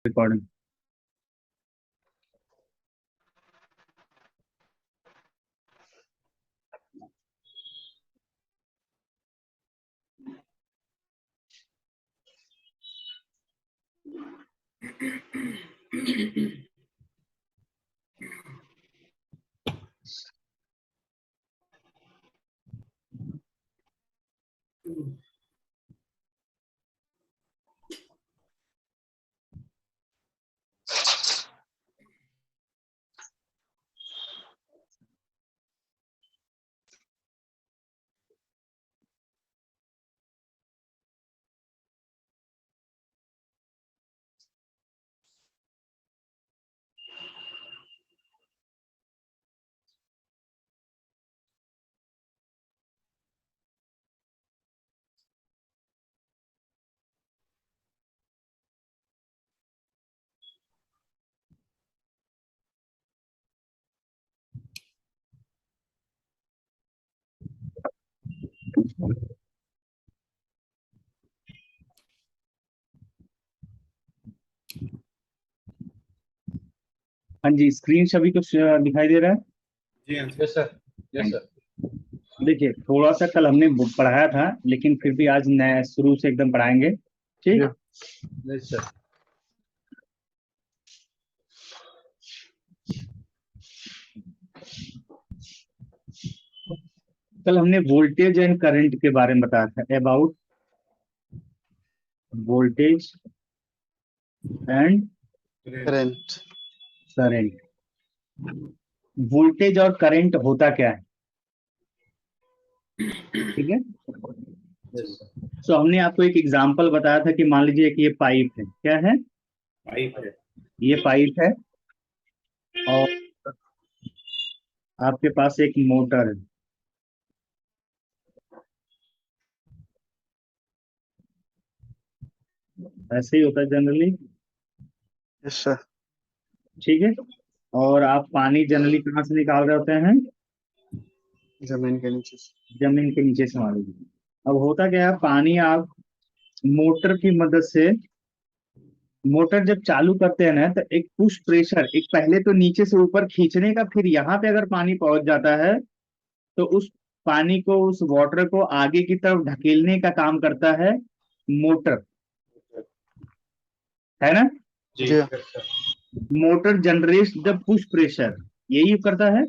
Recording. हाँ जी, screen सभी कुछ दिखाई दे रहा है। जी हाँ यस सर। Yes sir. देखिए, थोड़ा सा कल हमने पढ़ाया था, लेकिन फिर भी आज नए शुरू से एकदम पढ़ाएंगे। ठीक। Yes sir. कल हमने वोल्टेज एंड करंट के बारे में बताया था। About voltage and current. Current. Voltage और करंट होता क्या है? ठीक है। Yes sir. तो हमने आपको एक एग्जांपल बताया था कि मान लीजिए कि ये पाइप है। क्या है? पाइप है। ये पाइप है और आपके पास एक मोटर है। ऐसे ही होता है जनरली। Yes sir. ठीक है। और आप पानी जनरली कहाँ से निकाल रहे होते हैं? जमीन के नीचे से। जमीन के नीचे से, मान लीजिए। अब होता क्या है, पानी आप मोटर की मदद से, मोटर जब चालू करते हैं ना, तो एक पुश प्रेशर, एक पहले तो नीचे से ऊपर खींचने का, फिर यहाँ पे अगर पानी पहुंच जाता है तो उस पानी को, उस वाटर को आगे की तरफ ढकेलने का काम करता है मोटर। है ना? जी जी हाँ। Yes sir. Motor generate the push pressure, यही करता है।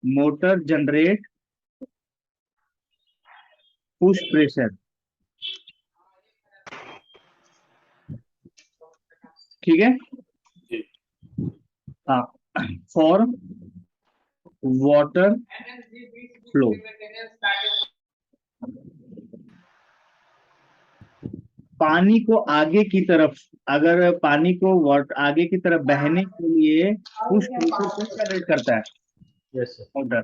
Motor generate push pressure. ठीक है। जी हाँ। फॉर वाटर फ्लो, पानी को आगे की तरफ, अगर पानी को आगे की तरफ बहने के लिए पुश प्रेशर को जनरेट करता है यस सर। मोटर।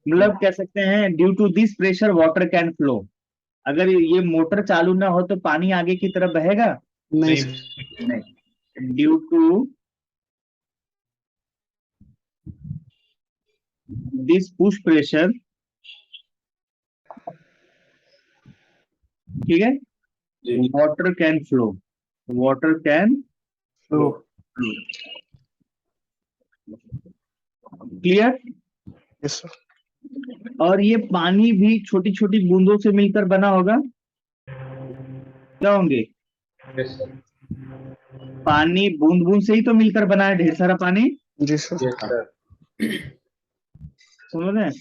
मतलब कह सकते हैं, due to this pressure water can flow. अगर ये मोटर चालू ना हो तो पानी आगे की तरफ बहेगा नहीं नहीं। सर। नहीं। Due to this push pressure, ठीक है, जी water can flow, water can flow. Flow. Clear? Yes sir. और ये पानी भी छोटी छोटी बूंदों से मिलकर बना होगा। क्या होंगे? Yes sir. पानी बूंद बूंद से ही तो मिलकर बना है, ढेर सारा पानी। जी सर। Yes sir. समझ रहे हैं?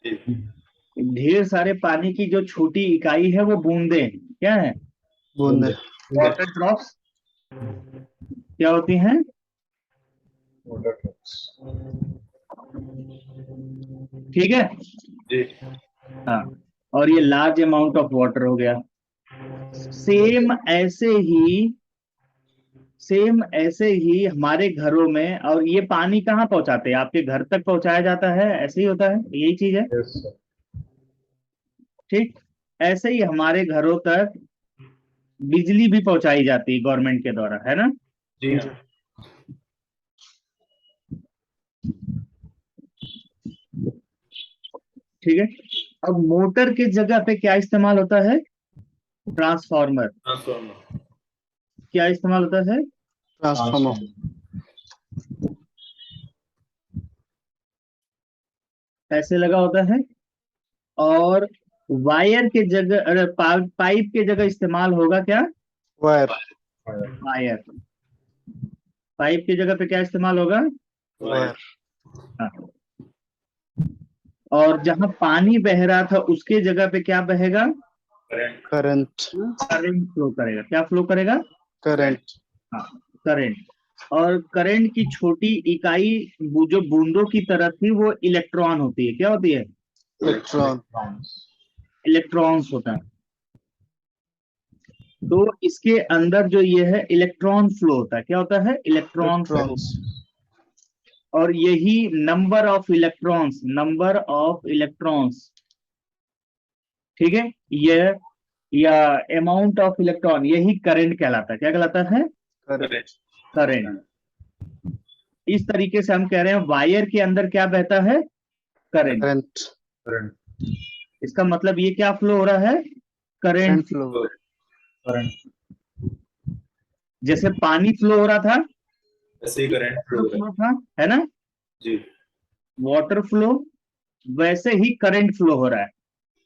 जी ढेर सारे पानी की जो छोटी इकाई है वो बूंदे हैं। क्या है? बूंदे। वाटर ड्रॉप्स क्या होती हैं? Water drops. ठीक है। जी हाँ। और ये लार्ज अमाउंट ऑफ वाटर हो गया। सेम ऐसे ही, सेम ऐसे ही हमारे घरों में, और ये पानी कहाँ पहुंचाते हैं? आपके घर तक पहुंचाया जाता है, ऐसे ही होता है, यही चीज है। Yes sir. ठीक। ऐसे ही हमारे घरों तक बिजली भी पहुंचाई जाती है गवर्नमेंट के द्वारा, है ना? जी जी। हाँ। ठीक है। अब मोटर के जगह पे क्या इस्तेमाल होता है? ट्रांसफार्मर। ट्रांसफार्मर। क्या इस्तेमाल होता है? ट्रांसफार्मर, ऐसे लगा होता है। और वायर के जगह, अरे पाइप के जगह इस्तेमाल होगा क्या? Wire, wire. पाइप की जगह पे क्या इस्तेमाल होगा? वायर, हाँ। और जहां पानी बह रहा था उसके जगह पे क्या बहेगा? करंट, करंट फ्लो करेगा। क्या फ्लो करेगा? करंट, हाँ, करंट। और करंट की छोटी इकाई जो बूंदों की तरह थी वो इलेक्ट्रॉन होती है। क्या होती है? इलेक्ट्रॉन, इलेक्ट्रॉन्स होता है। तो इसके अंदर जो ये है इलेक्ट्रॉन फ्लो होता है। क्या होता है? Electron flow. इलेक्ट्रॉन्स, और यही नंबर ऑफ इलेक्ट्रॉन्स, ठीक है, यह या अमाउंट ऑफ इलेक्ट्रॉन, यही करंट कहलाता है। क्या कहलाता है? Current, current. इस तरीके से हम कह रहे हैं वायर के अंदर क्या बहता है? करंट। करंट, इसका मतलब ये क्या फ्लो हो रहा है? Current current. फ्लो, जैसे पानी फ्लो हो रहा था, ऐसे ही करंट फ्लो फ्लो था, है ना? जी वाटर फ्लो, वैसे ही करंट फ्लो हो रहा है।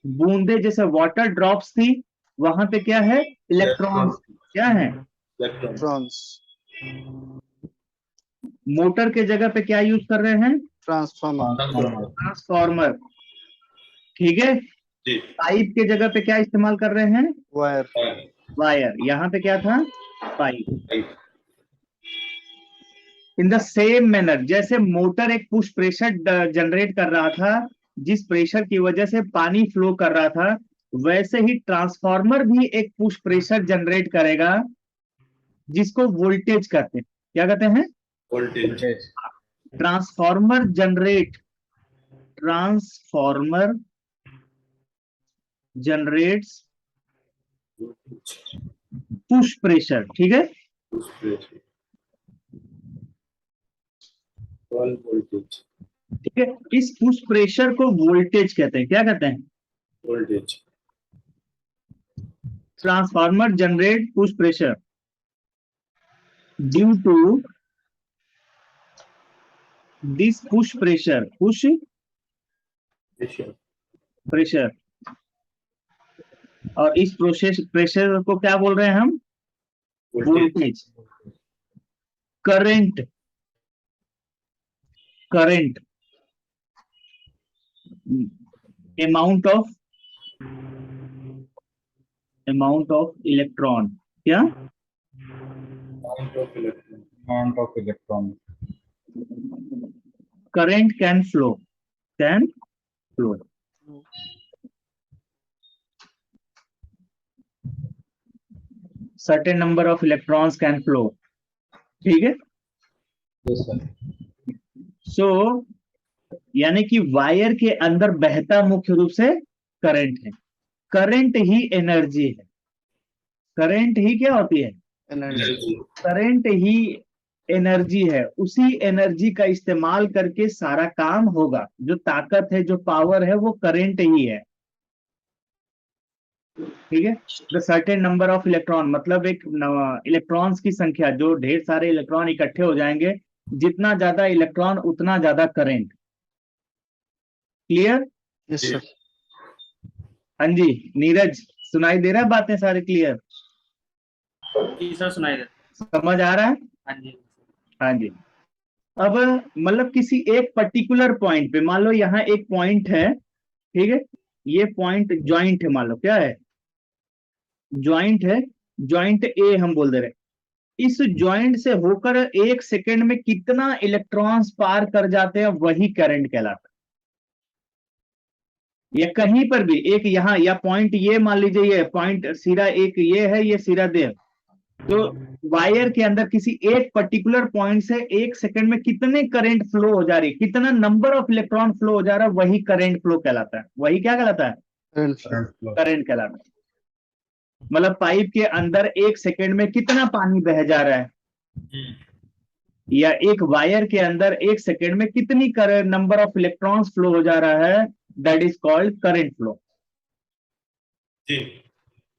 बूंदे जैसे वाटर ड्रॉप्स थी, वहां पे क्या है? इलेक्ट्रॉन्स। क्या है? इलेक्ट्रॉन इलेक्ट्रॉन्स, मोटर के जगह पे क्या यूज कर रहे हैं? Transformer, transformer. ठीक है। जी पाइप के जगह पे क्या इस्तेमाल कर रहे हैं? Wire, wire. यहाँ पे क्या था? Pipe. In the same manner, जैसे मोटर एक पुश प्रेशर जनरेट कर रहा था, जिस प्रेशर की वजह से पानी फ्लो कर रहा था, वैसे ही ट्रांसफार्मर भी एक पुश प्रेशर जनरेट करेगा, जिसको वोल्टेज कहते हैं। क्या कहते हैं? Voltage transformer generate transformer generates push pressure. ठीक है। वोल्टेज ठीक है। इस पुश प्रेशर को वोल्टेज कहते हैं। क्या कहते हैं? Voltage transformer generate push pressure due to this push pressure. और इस प्रोसेस प्रेशर को क्या बोल रहे हैं हम? Voltage. Current. Current amount of electron. क्या? amount of electron current can flow. Certain number of electrons can flow. ठीक है। yes sir सो यानी कि वायर के अंदर बहता मुख्य रूप से करंट है। करंट ही एनर्जी है। करंट ही क्या होती है? एनर्जी, energy करंट ही एनर्जी है। उसी एनर्जी का इस्तेमाल करके सारा काम होगा। जो ताकत है, जो पावर है, वो करंट ही है। ठीक है। The certain number of electron मतलब एक इलेक्ट्रॉन्स की संख्या, जो ढेर सारे इलेक्ट्रॉन इकट्ठे हो जाएंगे, जितना ज्यादा इलेक्ट्रॉन उतना ज्यादा करंट। क्लियर? यस सर, हाँ जी। नीरज, सुनाई दे रहा है? बातें सारे क्लियर? जी सर, सुनाई दे। समझ आ रहा है? हाँ जी। हाँ जी। अब मतलब किसी एक पर्टिकुलर पॉइंट पे, मान लो यहाँ एक पॉइंट है, ठीक है, ये पॉइंट ज्वाइंट है, मान लो क्या है? ज्वाइंट है। ज्वाइंट ए हम बोल दे रहे। इस ज्वाइंट से होकर एक सेकंड में कितना इलेक्ट्रॉन्स पार कर जाते हैं, वही करंट कहलाता है। या कहीं पर भी एक यहाँ, या पॉइंट ये मान लीजिए, ये पॉइंट सिरा एक ये है, ये सिरा दे। तो वायर के अंदर किसी एक पर्टिकुलर पॉइंट से एक सेकंड में कितने करंट फ्लो हो जा रही है, कितना नंबर ऑफ इलेक्ट्रॉन फ्लो हो जा रहा है, वही करंट फ्लो कहलाता है। वही क्या कहलाता है? करंट फ्लो, करंट कहलाता है। मतलब पाइप के अंदर एक सेकंड में कितना पानी बह जा रहा है, या एक वायर के अंदर एक सेकंड में कितनी नंबर ऑफ इलेक्ट्रॉन्स फ्लो हो जा रहा है, that is called current flow. जी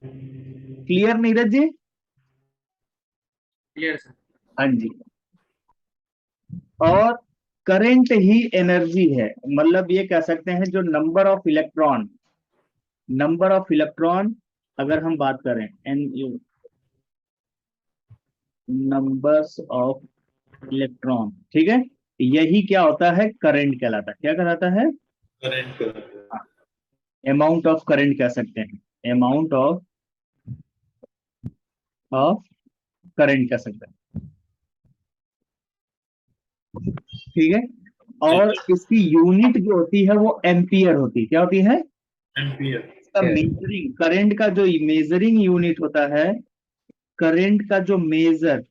clear Neeraj ji? Clear sir. हाँ जी। और करंट ही एनर्जी है, मतलब ये कह सकते हैं जो नंबर ऑफ इलेक्ट्रॉन अगर हम बात करें N U numbers of electron, ठीक है, यही क्या होता है, करंट कहलाता है। क्या कहलाता है? करंट का अमाउंट ऑफ करंट कह सकते हैं, अमाउंट ऑफ करंट कह सकते हैं, ठीक है। और इसकी यूनिट जो होती है वो एम्पियर होती है। क्या होती है? एम्पियर। इसका मेजरिंग, करंट का जो मेजरिंग यूनिट होता है, करंट का जो मेजर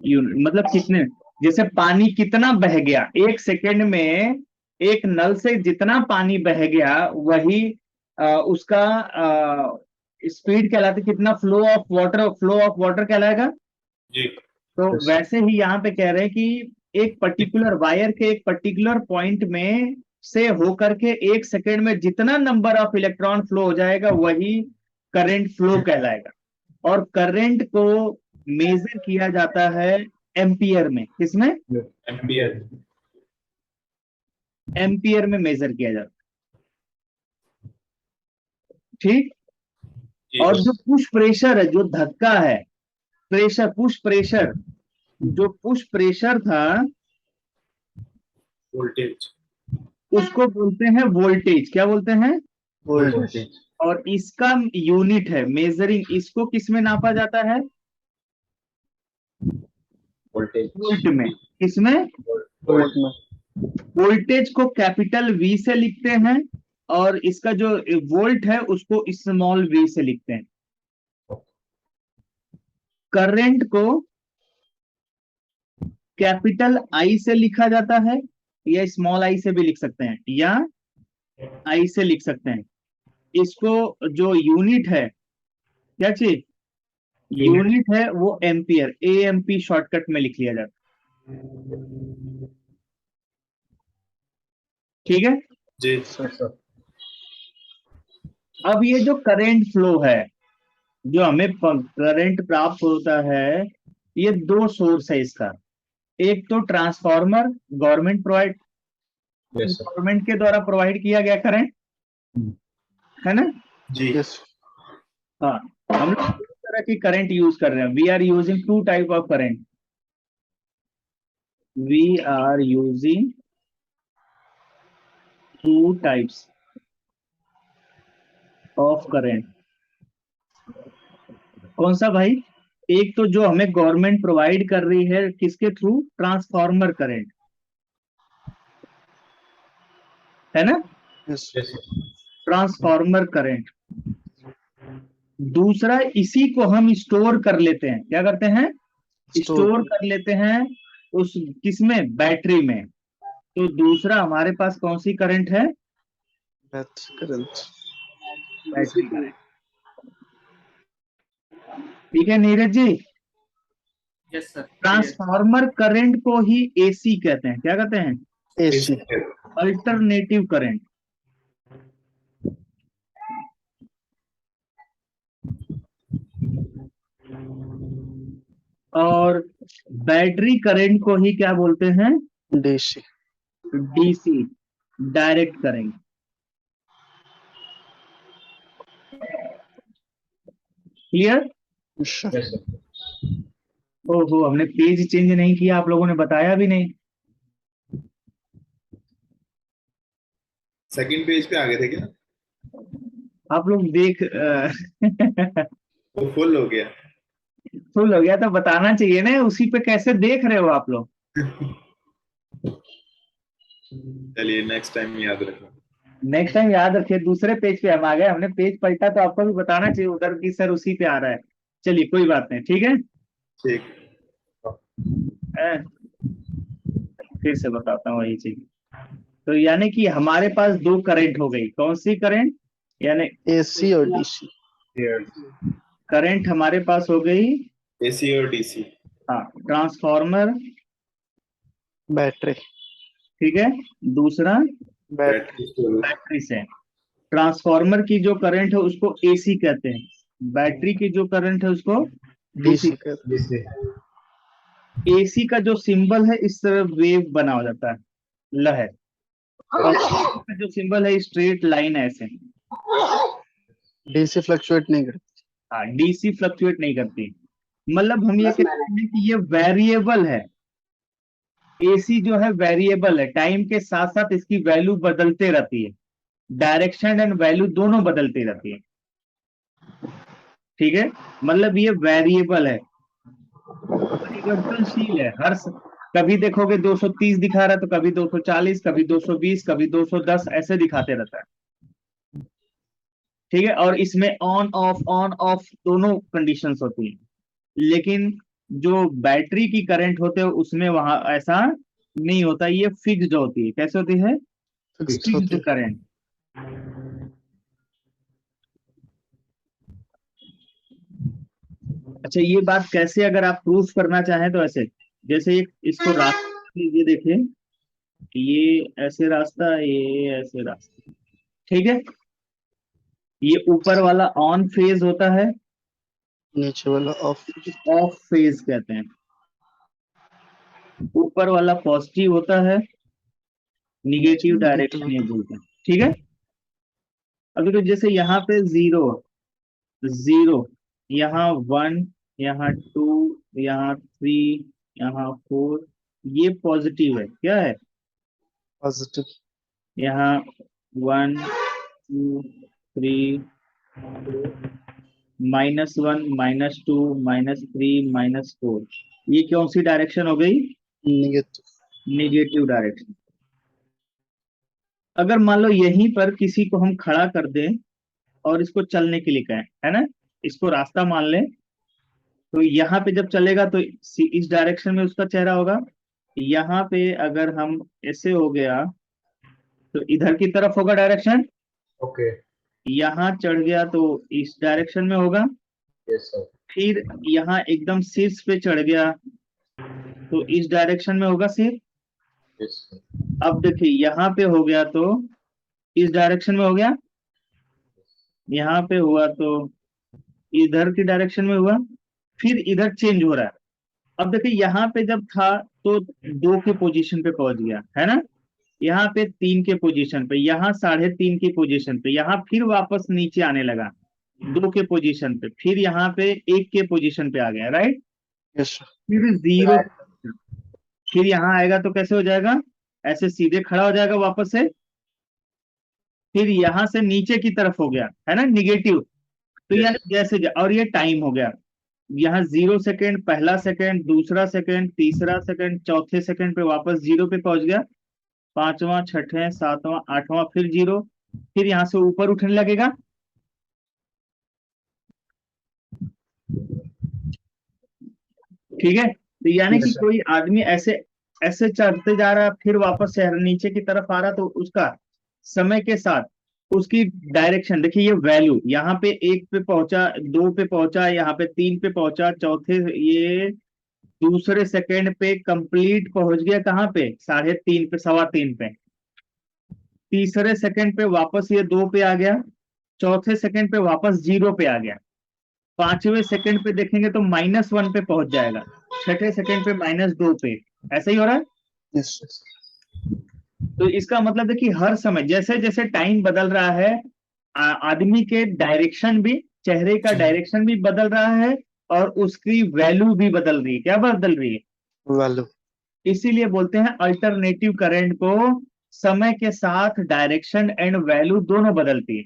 यूनिट मतलब कितने, जैसे पानी कितना बह गया एक सेकेंड में, एक नल से जितना पानी बह गया वही उसका स्पीड कहलाती, कितना फ्लो ऑफ वाटर कहलाएगा। जी। तो वैसे ही यहाँ पे कह रहे हैं कि एक पर्टिकुलर वायर के एक पर्टिकुलर पॉइंट में से होकर के एक सेकेंड में जितना नंबर ऑफ इलेक्ट्रॉन फ्लो हो जाएगा वही करंट फ्लो कहलाएगा। और करंट को मेजर किया जाता है एम्पियर में। किसमें? एम्पियर। एम्पियर में मेजर किया जाता है, ठीक। और जो पुश प्रेशर है, जो धक्का है, पुश प्रेशर, जो पुश प्रेशर था वोल्टेज। उसको बोलते हैं वोल्टेज। क्या बोलते हैं? वोल्टेज। और इसका यूनिट है मेजरिंग, इसको किस में नापा जाता है? वोल्टेज। वोल्ट में। किसमें? वोल्ट में। वोल्टेज को कैपिटल वी से लिखते हैं और इसका जो वोल्ट है उसको स्मॉल वी से लिखते हैं। करंट को कैपिटल आई से लिखा जाता है, या स्मॉल आई से भी लिख सकते हैं, या आई से लिख सकते हैं। इसको जो यूनिट है, क्या चीज यूनिट है, वो एम्पियर, एएमपी शॉर्टकट में लिख लिया जाता है, ठीक है। जी। अब ये जो करंट फ्लो है, जो हमें करंट प्राप्त होता है, ये दो सोर्स है इसका। एक तो ट्रांसफार्मर, गवर्नमेंट के द्वारा प्रोवाइड किया गया करंट है ना। जी। हाँ, हम लोग दो तरह की करंट यूज कर रहे हैं। We are using two type of current, we are using two types of current. कौन सा भाई? एक तो जो हमें गवर्नमेंट प्रोवाइड कर रही है, किसके थ्रू? ट्रांसफार्मर करंट, है ना, ट्रांसफार्मर करंट। दूसरा, इसी को हम स्टोर कर लेते हैं। क्या करते हैं? स्टोर कर लेते हैं उस किसमें? बैटरी में। तो दूसरा हमारे पास कौन सी करंट है? Battery current. ठीक है Neeraj ji. Yes sir. Transformer current को ही एसी कहते हैं। क्या कहते हैं? एसी। Alternative current. और बैटरी करंट को ही क्या बोलते हैं? DC. DC, direct current. Clear? ओहो, हमने पेज चेंज नहीं किया, आप लोगों ने बताया भी नहीं। सेकंड पेज पे आ गए थे क्या? आप लोग देख वो फुल हो गया। फुल हो गया तो बताना चाहिए ना, उसी पे कैसे देख रहे हो आप लोग। चलिए नेक्स्ट टाइम याद रखना। नेक्स्ट टाइम याद रखिए। दूसरे पेज पे हम आ गए, हमने पेज पलटा तो आपको भी बताना चाहिए उधर की, सर उसी पे आ रहा है। चलिए कोई बात नहीं, ठीक है। ठीक। फिर से बताता हूँ वही चीज। तो यानी कि हमारे पास दो करंट हो गई। कौन सी करंट? यानी एसी और डीसी। करंट हमारे पास हो गई, एसी और डीसी। हाँ, ट्रांसफार्मर, बैटरी। ठीक है। दूसरा बैटरी। बैटरी से। ट्रांसफार्मर की जो करंट है उसको एसी कहते हैं, बैटरी की जो करंट है उसको डीसी डीसी। कहते एसी का जो सिंबल है इस तरह वेव बना हो जाता है, लहर। और AC का जो सिंबल है स्ट्रेट लाइन है ऐसे। डीसी फ्लक्चुएट नहीं करती। हाँ, डीसी फ्लक्चुएट नहीं करती। मतलब हम ये कहते हैं कि ये वेरिएबल है। एसी जो है वेरिएबल है, टाइम के साथ साथ इसकी वैल्यू बदलते रहती है, डायरेक्शन एंड वैल्यू दोनों बदलती रहती है। ठीक है, मतलब ये वेरिएबल है, परिवर्तनशील है। कभी देखोगे 230 दिखा रहा है तो कभी 240, कभी 220, कभी 210 ऐसे दिखाते रहता है। ठीक है, और इसमें ऑन ऑफ दोनों कंडीशंस होती हैं। लेकिन जो बैटरी की करंट होते हैं उसमें वहां ऐसा नहीं होता, ये फिक्स्ड होती है। कैसे होती है? फिक्स्ड होती फिक्स्ड है। करंट। अच्छा, ये बात कैसे अगर आप प्रूफ करना चाहें तो ऐसे, जैसे इसको रास्ता लीजिए, देखिए ये ऐसे रास्ता, ये ऐसे रास्ता। ठीक है, ये ऊपर वाला ऑन फेज होता है, नीचे वाला ऑफ। ऑफ फेज कहते हैं। ऊपर वाला पॉजिटिव होता है, निगेटिव नेगेटिव डायरेक्शन ये होता बोलते हैं। ठीक है, अभी तो जैसे यहाँ पे जीरो जीरो, यहाँ वन, यहाँ टू, यहाँ थ्री, यहाँ फोर, ये पॉजिटिव है। क्या है? पॉजिटिव। यहाँ वन, टू, थ्री, -1, -2, -3, -4, ये कौन सी डायरेक्शन हो गई? नेगेटिव। Negative direction. अगर मान लो यहीं पर किसी को हम खड़ा कर दें और इसको चलने के लिए कहें, है ना, इसको रास्ता मान लें, तो यहाँ पे जब चलेगा तो इस डायरेक्शन में उसका चेहरा होगा। यहाँ पे अगर हम ऐसे हो गया तो इधर की तरफ होगा डायरेक्शन। ओके। यहाँ चढ़ गया तो इस डायरेक्शन में होगा। Yes sir. फिर यहाँ एकदम शीर्ष पे चढ़ गया तो इस डायरेक्शन में होगा सिर। Yes sir. अब देखिए यहाँ पे हो गया तो इस डायरेक्शन में हो गया, यहाँ पे हुआ तो इधर की डायरेक्शन में हुआ, फिर इधर चेंज हो रहा है। अब देखिए यहाँ पे जब था तो 2 के पोजीशन पे पहुंच गया, है ना, यहाँ पे 3 के पोजीशन पे, यहाँ 3.5 की पोजीशन पे, यहाँ फिर वापस नीचे आने लगा 2 के पोजीशन पे, फिर यहाँ पे 1 के पोजीशन पे आ गया, राइट। यस। फिर 0, फिर यहाँ आएगा तो कैसे हो जाएगा? ऐसे सीधे खड़ा हो जाएगा वापस से। फिर यहाँ से नीचे की तरफ हो गया, है ना, निगेटिव। तो यानी और ये टाइम हो गया, यहाँ 0 सेकेंड, पहला सेकेंड, दूसरा सेकेंड, तीसरा सेकेंड, चौथे सेकेंड पे वापस 0 पे पहुंच गया, पांचवा, छठवें, सातवां, आठवां, फिर 0, फिर यहाँ से ऊपर उठने लगेगा। ठीक है, तो यानी कि कोई आदमी ऐसे ऐसे चढ़ते जा रहा है, फिर वापस से नीचे की तरफ आ रहा, तो उसका समय के साथ उसकी डायरेक्शन देखिए, ये वैल्यू यहाँ पे 1 पे पहुंचा, 2 पे पहुंचा, यहाँ पे 3 पे पहुंचा, चौथे ये दूसरे सेकंड पे कंप्लीट पहुंच गया, कहाँ पे? 3.5 पे, 3.15 पे। तीसरे सेकंड पे वापस ये 2 पे आ गया, चौथे सेकंड पे वापस 0 पे आ गया, पांचवें सेकंड पे देखेंगे तो -1 पे पहुंच जाएगा, छठे सेकंड पे -2 पे। ऐसा ही हो रहा है। यस। तो इसका मतलब है कि हर समय जैसे जैसे टाइम बदल रहा है, आदमी के डायरेक्शन भी, चेहरे का डायरेक्शन भी बदल रहा है, और उसकी वैल्यू भी बदल रही है। क्या बदल रही है? वैल्यू। इसीलिए बोलते हैं अल्टरनेटिव करंट को, समय के साथ डायरेक्शन एंड वैल्यू दोनों बदलती है।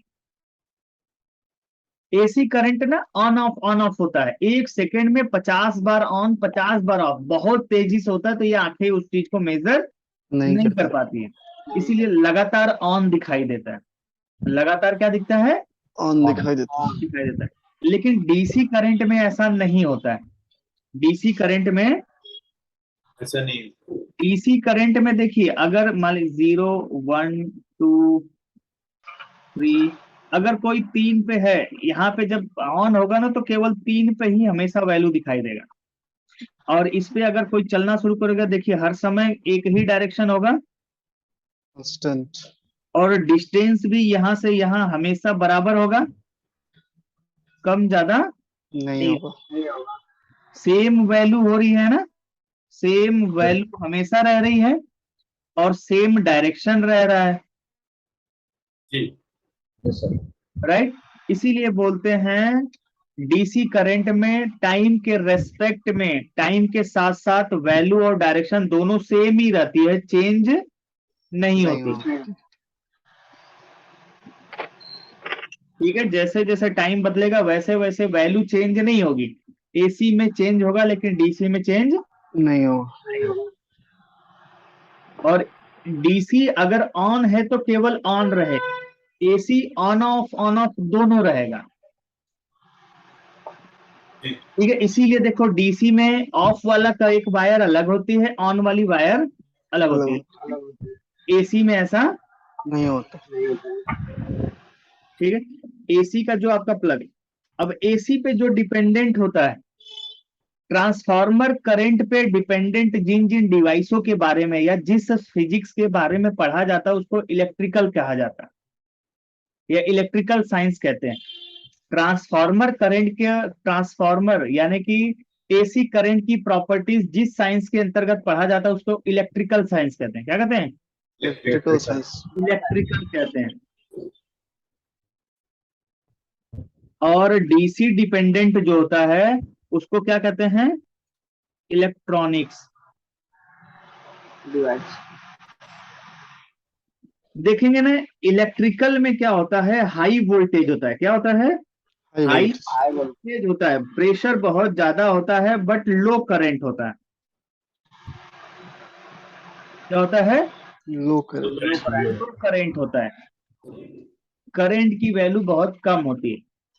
एसी करंट ना ऑन ऑफ होता है, 1 सेकेंड में 50 बार ऑन, 50 बार ऑफ, बहुत तेजी से होता है, तो ये आंखें उस चीज को मेजर नहीं नहीं कर करता। पाती है। इसीलिए लगातार ऑन दिखाई देता है। लगातार क्या दिखता है? ऑन दिखाई देता है। दिखाई देता है। लेकिन डीसी करंट में ऐसा नहीं होता है। डीसी करंट में, ऐसा नहीं। डीसी करंट में देखिए, अगर मान लीजिए 0, 1, 2, 3, अगर कोई 3 पे है, यहाँ पे जब ऑन होगा ना तो केवल 3 पे ही हमेशा वैल्यू दिखाई देगा। और इस पे अगर कोई चलना शुरू करेगा, देखिए हर समय एक ही डायरेक्शन होगा, कांस्टेंट। और डिस्टेंस भी यहाँ से यहाँ हमेशा बराबर होगा, कम ज्यादा नहीं होगा। सेम वैल्यू हो रही है ना, सेम वैल्यू हमेशा रह रही है और सेम डायरेक्शन रह रहा है, जी यस सर। राइट। इसीलिए बोलते हैं डीसी करंट में टाइम के रेस्पेक्ट में, टाइम के साथ साथ वैल्यू और डायरेक्शन दोनों सेम ही रहती है, चेंज नहीं नहीं होती। होगा। ठीक है, जैसे जैसे टाइम बदलेगा वैसे वैसे वैल्यू चेंज नहीं होगी। एसी में चेंज होगा लेकिन डीसी में चेंज। नहीं होगा। और डीसी अगर ऑन है तो केवल ऑन रहे, एसी ऑन ऑफ दोनों रहेगा। ठीक है, इसीलिए देखो डीसी में ऑफ वाला का एक वायर अलग होती है, ऑन वाली वायर अलग होती है। एसी में ऐसा नहीं होता। ठीक है, एसी का जो आपका प्लग, अब एसी पे जो डिपेंडेंट होता है, ट्रांसफार्मर करंट पे डिपेंडेंट जिन जिन डिवाइसों के बारे में या जिस फिजिक्स के बारे में पढ़ा जाता है उसको इलेक्ट्रिकल कहा जाता है या इलेक्ट्रिकल साइंस कहते हैं। ट्रांसफार्मर करंट के, ट्रांसफार्मर यानी कि एसी करंट की प्रॉपर्टीज जिस साइंस के अंतर्गत पढ़ा जाता है उसको इलेक्ट्रिकल साइंस कहते हैं। क्या कहते हैं? Electrical science. इलेक्ट्रिकल कहते हैं। और डीसी डिपेंडेंट जो होता है उसको क्या कहते हैं? Electronics device. देखेंगे ना, इलेक्ट्रिकल में क्या होता है, हाई वोल्टेज होता है। क्या होता है? हाई वोल्टेज होता है, प्रेशर बहुत ज्यादा होता है बट लो करंट होता है। क्या होता है? लो करंट। लो करंट होता है, करंट की वैल्यू बहुत कम होती है।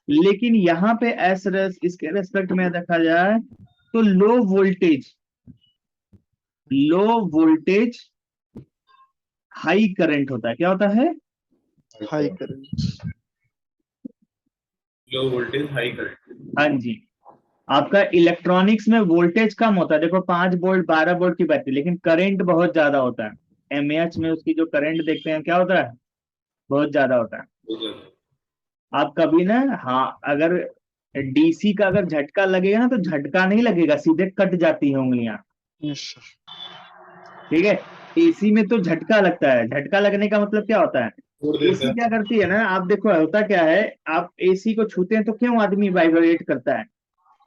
लेकिन यहाँ पे इसके रेस्पेक्ट में देखा जाए तो लो वोल्टेज हाई करंट होता है। क्या होता है? High current. Low voltage high current. हाँ जी। आपका इलेक्ट्रॉनिक्स में वोल्टेज कम होता है, देखो 5 वोल्ट 12 वोल्ट की बैटरी, लेकिन करंट बहुत ज्यादा होता है। एमएएच में उसकी जो करंट देखते हैं क्या होता है? बहुत ज्यादा होता है। आप कभी ना, हाँ, अगर डीसी का अगर झटका लगेगा ना तो झटका नहीं लगेगा, सीधे कट जाती है उंगलियां। ठीक है, एसी में तो झटका लगता है। झटका लगने का मतलब क्या होता है? एसी क्या करती है ना, आप देखो होता क्या है, आप एसी को छूते हैं तो क्यों आदमी वाइब्रेट करता है?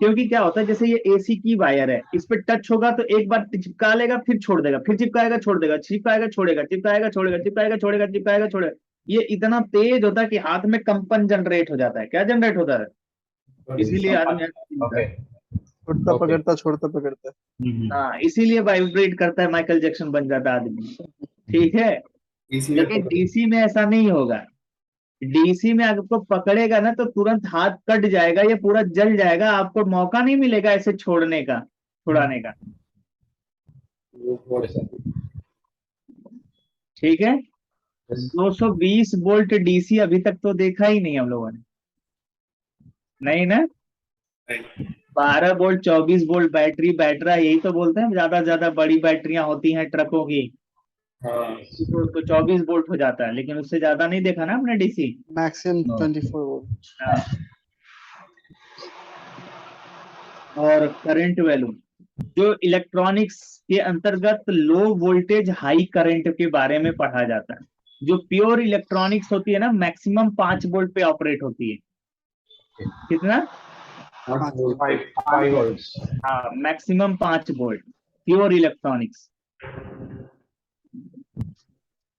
क्योंकि क्या होता है, जैसे ये एसी की वायर है, इस पे टच होगा तो एक बार चिपका लेगा फिर छोड़ देगा, फिर चिपकाएगा छोड़ देगा, चिपकाएगा छोड़ेगा, चिपकाएगा छोड़ेगा, चिपकाएगा छोड़ेगा, चिपकाएगा छोड़ेगा। ये इतना तेज होता है कि हाथ में कंपन जनरेट हो जाता है। क्या जनरेट होता है? इसीलिए आदमी ओके छोड़ता पकड़ता छोड़ता पकड़ता। हाँ, इसीलिए वाइब्रेट करता है, माइकल जैक्सन बन जाता है आदमी। ठीक है, लेकिन डीसी में ऐसा नहीं होगा। डीसी में आपको पकड़ेगा ना तो तुरंत हाथ कट जाएगा, ये पूरा जल जाएगा, आपको मौका नहीं मिलेगा ऐसे छोड़ने का, छुड़ाने का। ठीक है, 220 वोल्ट डीसी अभी तक तो देखा ही नहीं हम लोगों ने, नहीं ना। 12 वोल्ट 24 वोल्ट बैटरी, बैटरा यही तो बोलते हैं, ज्यादा से ज्यादा बड़ी बैटरियां होती हैं ट्रकों की, तो 24 वोल्ट हो जाता है, लेकिन उससे ज्यादा नहीं देखा ना हमने डीसी। Maximum 24 volt. और करंट वैल्यू जो इलेक्ट्रॉनिक्स के अंतर्गत लो वोल्टेज हाई करंट के बारे में पढ़ा जाता है। जो प्योर इलेक्ट्रॉनिक्स होती है ना, मैक्सिमम 5 वोल्ट पे ऑपरेट होती है। कितना? 5 वोल्ट्स। हाँ, maximum 5 volt, pure electronics.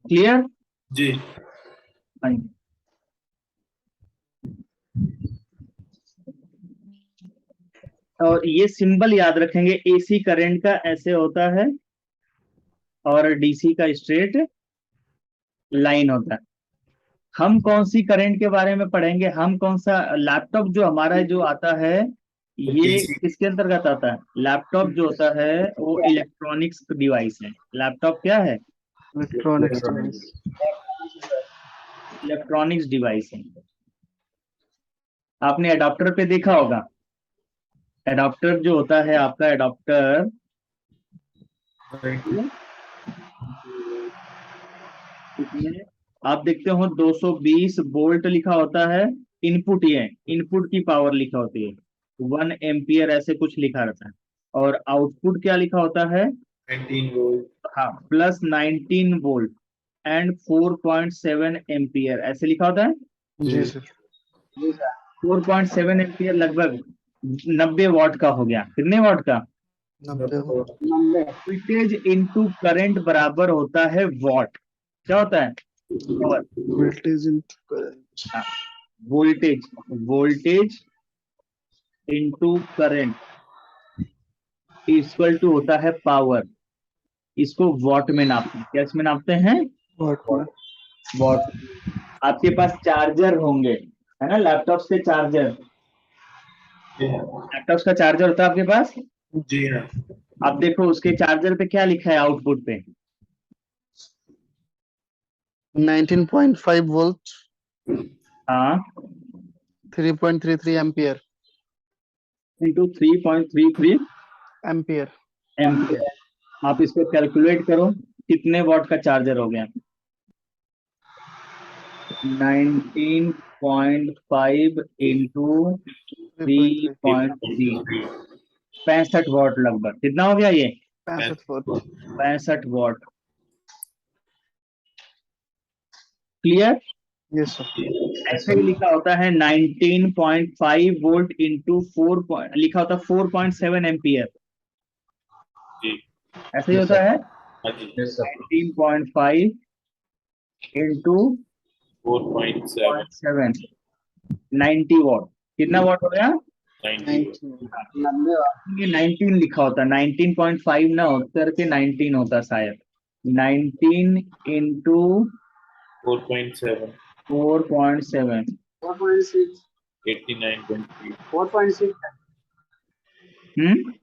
Clear? जी हाँ जी। और ये सिंबल याद रखेंगे, एसी करंट का ऐसे होता है और डीसी का स्ट्रेट लाइन होता है। हम कौन सी करंट के बारे में पढ़ेंगे? हम कौन सा लैपटॉप जो हमारा जो आता है ये किसके अंतर्गत आता है? लैपटॉप जो होता है वो इलेक्ट्रॉनिक्स डिवाइस है। लैपटॉप क्या है? Electronics device. इलेक्ट्रॉनिक्स डिवाइस है। आपने अडॉप्टर पे देखा होगा, अडॉप्टर जो होता है आपका अडॉप्टर, इसमें आप देखते हो 220 वोल्ट लिखा होता है, इनपुट ये इनपुट की पावर लिखा होती है 1 एम्पियर ऐसे कुछ लिखा रहता है, और आउटपुट क्या लिखा होता है 19 वोल्ट। हाँ प्लस 19 वोल्ट एंड 4.7 एम्पियर ऐसे लिखा होता है। जी सर। 4.7 एम्पियर लगभग 90 वॉट का हो गया। कितने वॉट का? 90 वोल्टेज इनटू करंट बराबर होता है वॉट। क्या होता है? और वोल्टेज इनटू करंट। हाँ, voltage voltage into current equal to होता है पावर। इसको वॉट में नापते हैं। क्या इसमें नापते हैं? वॉट में। वॉट। आपके पास चार्जर होंगे, है ना, लैपटॉप के चार्जर। लैपटॉप का चार्जर होता है आपके पास। जी हाँ। आप देखो उसके चार्जर पे क्या लिखा है आउटपुट पे? 19.5 वोल्ट, हाँ 3.33 एम्पियर। Into 3.33 ampere. एम्पियर। आप इसको कैलकुलेट करो कितने वॉट का चार्जर हो गया। 19.5 इंटू 3.3 65 वॉट लगभग। कितना हो गया ये? 65 volt. 65 what. Clear? Yes sir. ऐसे ही लिखा होता है 19.5 वोल्ट इंटू 4 लिखा होता है 4.7 एम्पियर। जी। ऐसे ही होता है हाँ जी। 19.5 इंटू 4.7 7 90 वॉट। कितना वॉट हो गया? 90। ये 19 लिखा होता है, 19.5 ना हो करके 19 होता शायद। 19 इंटू 4.7 4.7 89.3। हम्म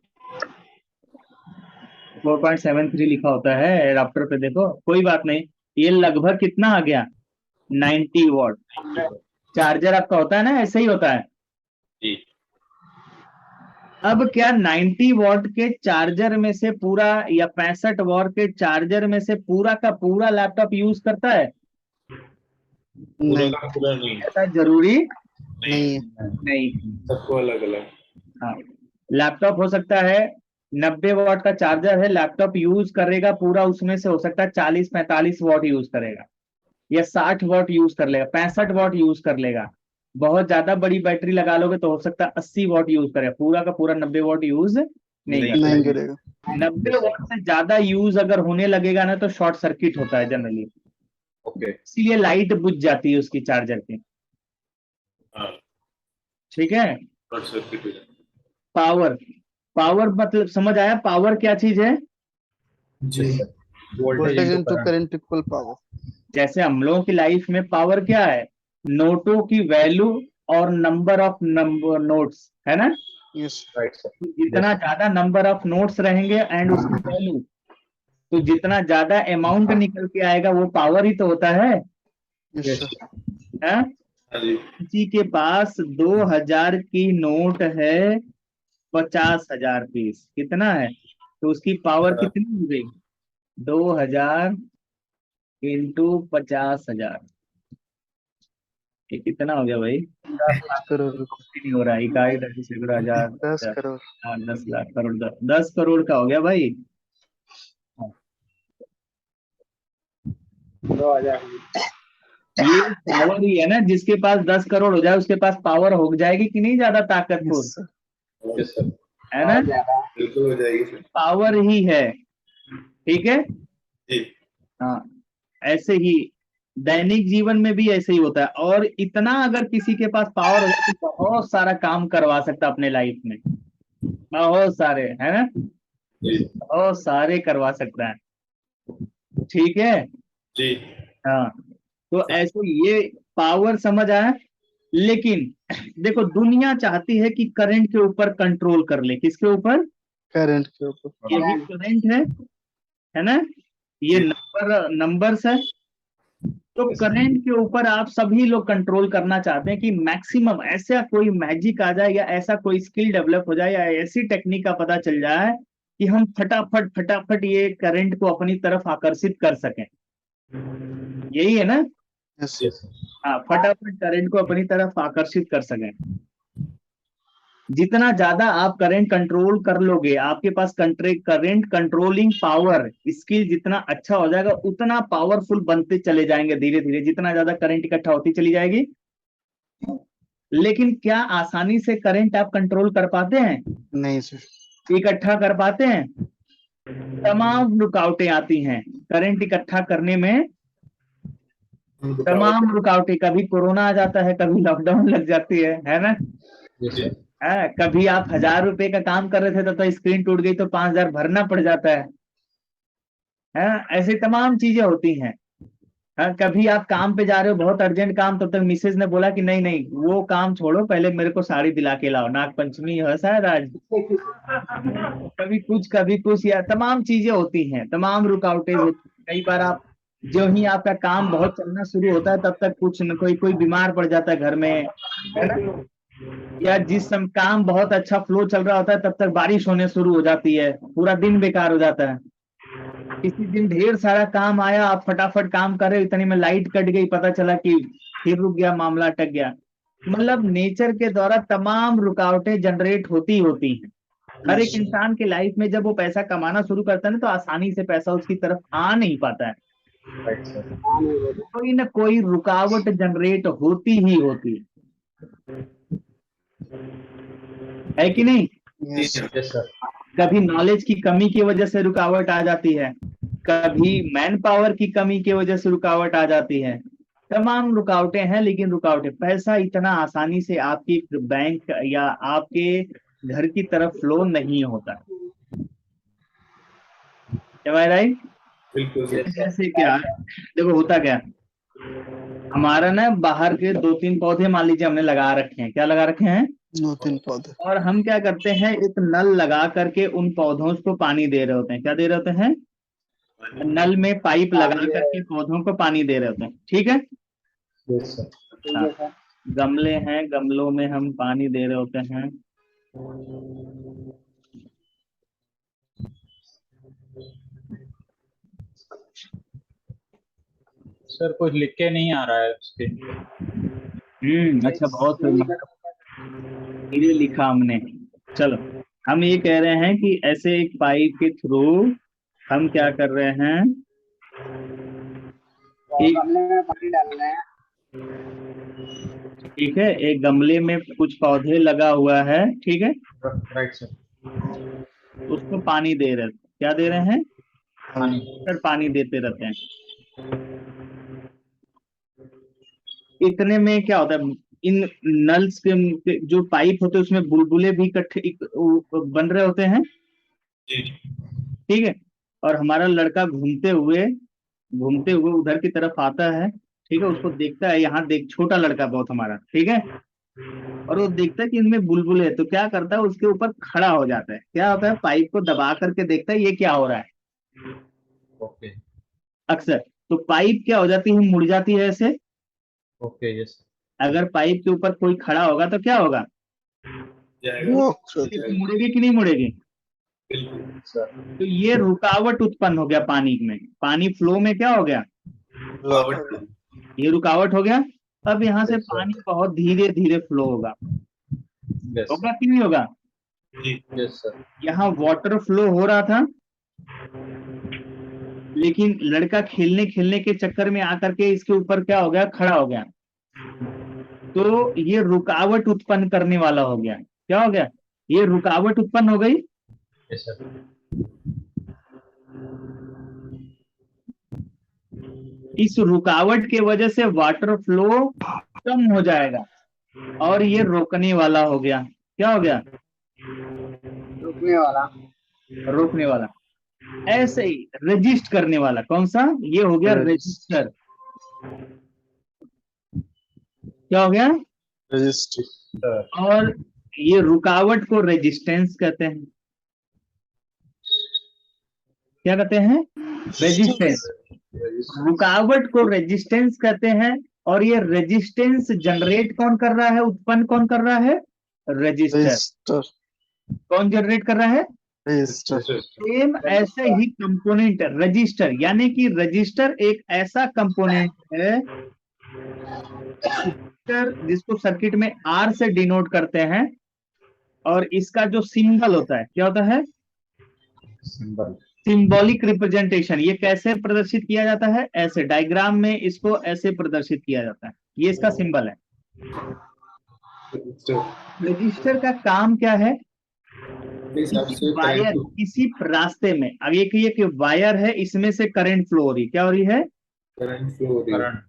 4.73 लिखा होता है एडाप्टर पे। देखो कोई बात नहीं, ये लगभग कितना आ गया? 90 वॉट। चार्जर आपका होता है ना, ऐसे ही होता है। जी। अब क्या 90 वॉट के चार्जर में से पूरा या 65 वॉट के चार्जर में से पूरा का पूरा लैपटॉप यूज करता है? पूरा नहीं, का पूरा नहीं। ऐसा जरूरी नहीं है। नहीं। सबको अलग अलग। हाँ, लैपटॉप हो सकता है 90 वॉट का चार्जर है, लैपटॉप यूज करेगा पूरा, उसमें से हो सकता है 40-45 वॉट यूज करेगा, या 60 वॉट यूज कर लेगा, 65 वॉट यूज कर लेगा। बहुत ज्यादा बड़ी बैटरी लगा लोगे तो हो सकता है 80 वॉट यूज करेगा, पूरा का पूरा 90 वॉट यूज नहीं नहीं। करेगा। नहीं करेगा। 90 वॉट से ज्यादा यूज अगर होने लगेगा ना तो शॉर्ट सर्किट होता है जनरली, ओके। इसलिए लाइट बुझ जाती है उसकी चार्जर की। हाँ। ठीक है। शॉर्ट सर्किट हो जाता पावर पावर मतलब समझ आया? पावर क्या चीज है? है। जी। Voltage into current equal power. जैसे हम लोगों की लाइफ में पावर क्या है? नोटों की वैल्यू और नंबर ऑफ नंबर नोट्स, है ना। यस। जितना ज्यादा नंबर ऑफ नोट्स रहेंगे एंड उसकी वैल्यू, तो जितना ज्यादा अमाउंट निकल के आएगा वो पावर ही तो होता है। Yes sir. हाँ? हाँ जी। किसी के पास 2000 की नोट है 50,000 पीस, कितना है? तो उसकी पावर कितनी हो गई? 2000 इंटू 50,000। ये कितना हो गया भाई? 10 करोड़ रुपए। नहीं हो रहा है, इकाई 10 सैकड़ों हजार 10 करोड़। 10 लाख करोड़ 10 करोड़ का हो गया भाई। 2000। ये पावर ही है ना, जिसके पास 10 करोड़ हो जाए उसके पास पावर हो जाएगी कि नहीं, ज्यादा ताकतवर, यस सर। Yes sir. है ना। बिल्कुल हो जाएगी सर। पावर ही है। ठीक है। जी। हाँ, ऐसे ही दैनिक जीवन में भी ऐसे ही होता है, और इतना अगर किसी के पास पावर हो जाए तो बहुत सारा काम करवा सकता है अपने लाइफ में, बहुत सारे, है ना, जी। बहुत सारे करवा सकता है। ठीक है। जी। हाँ, तो ऐसे ये पावर समझ आया। लेकिन देखो दुनिया चाहती है कि करंट के ऊपर कंट्रोल कर ले। किसके ऊपर? करंट के ऊपर। यही करंट है ना, ये जी। नंबर्स है। तो करंट के ऊपर आप सभी लोग कंट्रोल करना चाहते हैं कि मैक्सिमम ऐसा कोई मैजिक आ जाए, या ऐसा कोई स्किल डेवलप हो जाए, या ऐसी टेक्निक का पता चल जाए कि हम फटाफट फटाफट ये करंट को अपनी तरफ आकर्षित कर सकें। यही है ना। Yes. Yes, sir. हाँ, फटाफट करंट को अपनी तरफ आकर्षित कर सकें। जितना ज्यादा आप करंट कंट्रोल कर लोगे, आपके पास करंट कंट्रोलिंग पावर स्किल जितना अच्छा हो जाएगा, उतना पावरफुल बनते चले जाएंगे धीरे धीरे, जितना ज्यादा करंट इकट्ठा होती चली जाएगी। लेकिन क्या आसानी से करंट आप कंट्रोल कर पाते हैं, नहीं सर। इकट्ठा कर पाते हैं? तमाम रुकावटें आती हैं करंट इकट्ठा करने में, तमाम रुकावटें। कभी कोरोना आ जाता है, कभी लॉकडाउन लग जाती है ना? Yes, sir. कभी आप 1,000 रुपए का काम कर रहे थे तो स्क्रीन टूट गई तो 5,000 भरना पड़ जाता है। ऐसी तमाम चीजें होती हैं। कभी आप काम पे जा रहे हो, बहुत अर्जेंट काम, तब तक मिसेज ने बोला कि नहीं नहीं वो काम छोड़ो, पहले मेरे को साड़ी दिला के लाओ, नाग पंचमी है शायद आज। कभी कुछ या तमाम चीजें होती हैं, तमाम रुकावटें होती हैं। कई बार आप जो ही आपका काम बहुत चलना शुरू होता है, तब तक कुछ न कोई बीमार पड़ जाता है घर में, है ना? या जिस समय काम बहुत अच्छा फ्लो चल रहा होता है, तब तक बारिश होने शुरू हो जाती है, पूरा दिन बेकार हो जाता है। किसी दिन ढेर सारा काम आया, आप फटाफट काम कर रहे हो, इतने में लाइट कट गई, पता चला कि फिर रुक गया, मामला अटक गया। मतलब नेचर के द्वारा तमाम रुकावटें जनरेट होती हैं। हर एक इंसान के लाइफ में जब वो पैसा कमाना शुरू करता है ना, तो आसानी से पैसा उसकी तरफ आ नहीं पाता है। Right, sir. कोई ना कोई रुकावट जनरेट होती ही होती है कि नहीं? Yes. Yes, sir. कभी नॉलेज की कमी की वजह से रुकावट आ जाती है, कभी मैन पावर की कमी की वजह से रुकावट आ जाती है। तमाम रुकावटें हैं, लेकिन रुकावटें, पैसा इतना आसानी से आपकी बैंक या आपके घर की तरफ फ्लो नहीं होता। राइट? बिल्कुल, yes, sir. जैसे क्या, देखो होता क्या, हमारा ना बाहर के 2-3 पौधे मान लीजिए हमने लगा रखे हैं। क्या लगा रखे हैं? 2-3 पौधे। और हम क्या करते हैं, एक नल लगा करके उन पौधों को पानी दे रहे होते हैं। क्या दे रहे होते हैं? नल में पाइप लगा करके पौधों को पानी दे रहे होते हैं। ठीक है? Yes, sir. हाँ। गमले हैं, गमलों में हम पानी दे रहे होते हैं। सर कुछ लिख के नहीं आ रहा है उसके। अच्छा, बहुत धीरे लिखा हमने। चलो, हम ये कह रहे हैं कि ऐसे एक पाइप के थ्रू हम क्या कर रहे हैं, गमले में पानी डाल रहे हैं। ठीक है, एक गमले में कुछ पौधे लगा हुआ है, ठीक है, Right, sir. उसको पानी दे रहे, क्या दे रहे हैं? पानी। सर पानी देते रहते हैं। इतने में क्या होता है, इन नल्स के जो पाइप होते हैं उसमें बुलबुले भी इकट्ठे बन रहे होते हैं। जी। ठीक है, और हमारा लड़का घूमते हुए उधर की तरफ आता है। ठीक है, उसको देखता है, यहाँ देख, छोटा लड़का बहुत हमारा, ठीक है, और वो देखता है कि इनमें बुलबुल है, तो क्या करता है, उसके ऊपर खड़ा हो जाता है। क्या होता है, पाइप को दबा करके देखता है ये क्या हो रहा है। Okay. अक्सर तो पाइप क्या हो जाती है, मुड़ जाती है ऐसे। Okay, yes, sir. अगर पाइप के ऊपर कोई खड़ा होगा तो क्या होगा, जाएगा। मुड़ेगी कि नहीं मुड़ेगी? बिल्कुल, sir. तो ये रुकावट उत्पन्न हो गया पानी में, पानी फ्लो में क्या हो गया, ये रुकावट हो गया। अब यहाँ से पानी बहुत धीरे धीरे फ्लो होगा, Yes, होगा कि नहीं होगा? जी, yes, sir. यहाँ वाटर फ्लो हो रहा था, लेकिन लड़का खेलने के चक्कर में आकर के इसके ऊपर क्या हो गया, खड़ा हो गया, तो ये रुकावट उत्पन्न करने वाला हो गया। क्या हो गया, ये रुकावट उत्पन्न हो गई। Yes, sir. इस रुकावट के वजह से वाटर फ्लो कम हो जाएगा और ये रोकने वाला हो गया। क्या हो गया, रोकने वाला। ऐसे ही रजिस्ट करने वाला, कौन सा, ये हो गया रजिस्टर। क्या हो गया, रजिस्टर। और ये रुकावट को रेजिस्टेंस कहते हैं। क्या कहते हैं, रेजिस्टेंस। रुकावट को रेजिस्टेंस कहते हैं, और ये रेजिस्टेंस जनरेट कौन कर रहा है, उत्पन्न कौन कर रहा है, रजिस्टर। कौन जनरेट कर रहा है, रजिस्टर। सेम ऐसे ही कंपोनेंट रजिस्टर, यानी कि रजिस्टर एक ऐसा कंपोनेंट है जिसको सर्किट में आर से डिनोट करते हैं, और इसका जो सिंबल होता है क्या होता है? सिंबल। Symbolic representation. ये कैसे प्रदर्शित किया जाता है? ऐसे डायग्राम में इसको ऐसे प्रदर्शित किया जाता है, ये इसका सिंबल है। रजिस्टर का काम क्या है? किसी वायर, किसी रास्ते में, अब ये वायर है, इसमें से करंट फ्लो हो रही है, क्या हो रही है? करंट।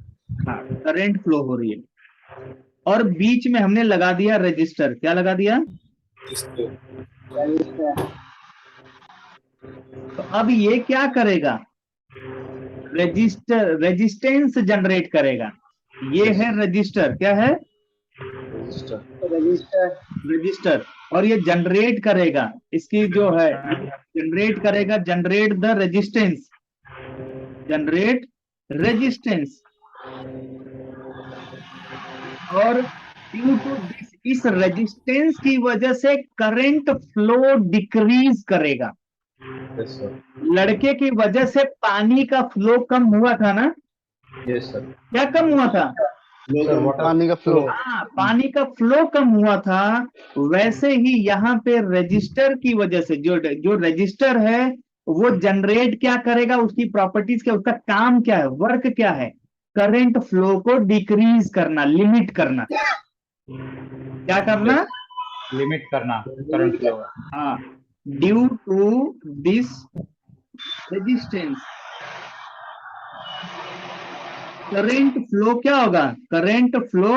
हाँ, करंट फ्लो हो रही है, और बीच में हमने लगा दिया रजिस्टर। क्या लगा दिया? रजिस्टर। तो अब ये क्या करेगा? रेजिस्टेंस जनरेट करेगा। ये है रजिस्टर। क्या है? रजिस्टर। रजिस्टर। और ये जनरेट करेगा, इसकी जो है जनरेट करेगा, generate the resistance, generate resistance. और ड्यू टू दिस, इस रेजिस्टेंस की वजह से करंट फ्लो डिक्रीज करेगा। Yes sir. लड़के की वजह से पानी का फ्लो कम हुआ था ना? Yes sir. क्या कम हुआ था? सर वाटर पानी का फ्लो। हाँ, पानी का फ्लो कम हुआ था। वैसे ही यहाँ पे रजिस्टर की वजह से जो रजिस्टर है वो जनरेट क्या करेगा, उसकी प्रॉपर्टीज क्या, उसका काम क्या है, वर्क क्या है? करंट फ्लो को डिक्रीज करना, लिमिट करना। क्या करना? लिमिट करना करंट फ्लो। हाँ, due to this resistance current flow क्या होगा? करंट फ्लो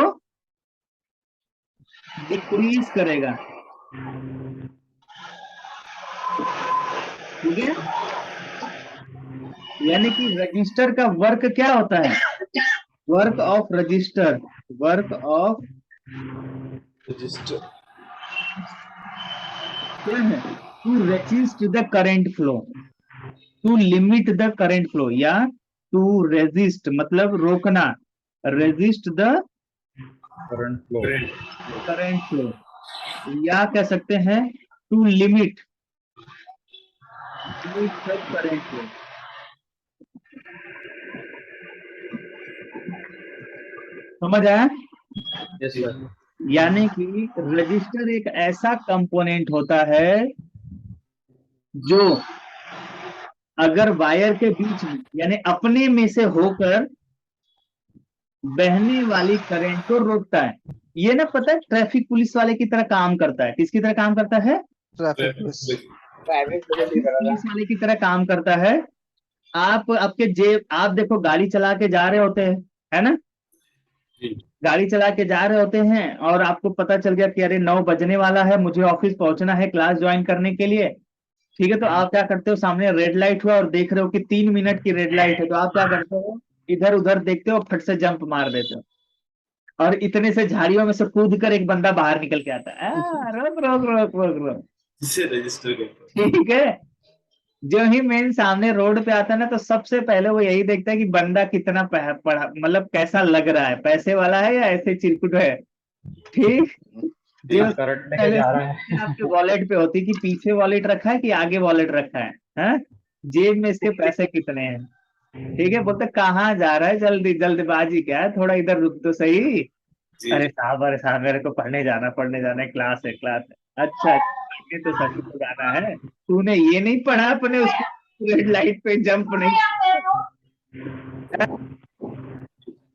डिक्रीज करेगा। ठीक है, यानी कि रजिस्टर का वर्क क्या होता है? Work of resistor, work of क्या है? To resist the current flow, to limit the current flow, या टू रेजिस्ट मतलब रोकना, resist the current flow. Current flow, या कह सकते हैं to limit the current flow. समझ आया? Yes sir. यानी कि रजिस्टर एक ऐसा कंपोनेंट होता है जो अगर वायर के बीच में, यानी अपने में से होकर बहने वाली करंट को रोकता है। ये ना, पता है, ट्रैफिक पुलिस वाले की तरह काम करता है। किसकी तरह काम करता है? Traffic police. ट्रैफिक पुलिस की तरह पुलिस वाले की तरह काम करता है। आपके जेब, आप देखो गाड़ी चला के जा रहे होते हैं, है ना? गाड़ी चला के जा रहे होते हैं और आपको पता चल गया कि अरे 9 बजने वाला है, मुझे ऑफिस पहुंचना है क्लास ज्वाइन करने के लिए। ठीक है, तो आप क्या करते हो? सामने रेड लाइट हुआ और देख रहे हो कि 3 मिनट की रेड लाइट है, तो आप क्या करते हो? इधर उधर देखते हो, फट से जंप मार देते हो, और इतने से झाड़ियों में से कूद कर एक बंदा बाहर निकल के आता है, रोक रोक रोक रोक रोक। इसे रजिस्टर करते ठीक है, जो ही मेन सामने रोड पे आता है ना, तो सबसे पहले वो यही देखता है कि बंदा कितना पढ़ा, मतलब कैसा लग रहा है, पैसे वाला है या ऐसे चिरकुट है। ठीक, जो करंट लेके पहले जा रहा है। आपके वॉलेट पे होती कि पीछे वॉलेट रखा है कि आगे वॉलेट रखा है, हाँ? जेब में इसके पैसे कितने हैं। ठीक है, बोलते कहाँ जा रहा है, जल्दी जल्दबाजी क्या है, थोड़ा इधर रुक तो सही। अरे साहब मेरे को पढ़ने जाना है, क्लास है क्लास है। अच्छा, ये तो सच में जाना है, तूने ये नहीं पढ़ा अपने उसको रेड लाइट पे जंप नहीं।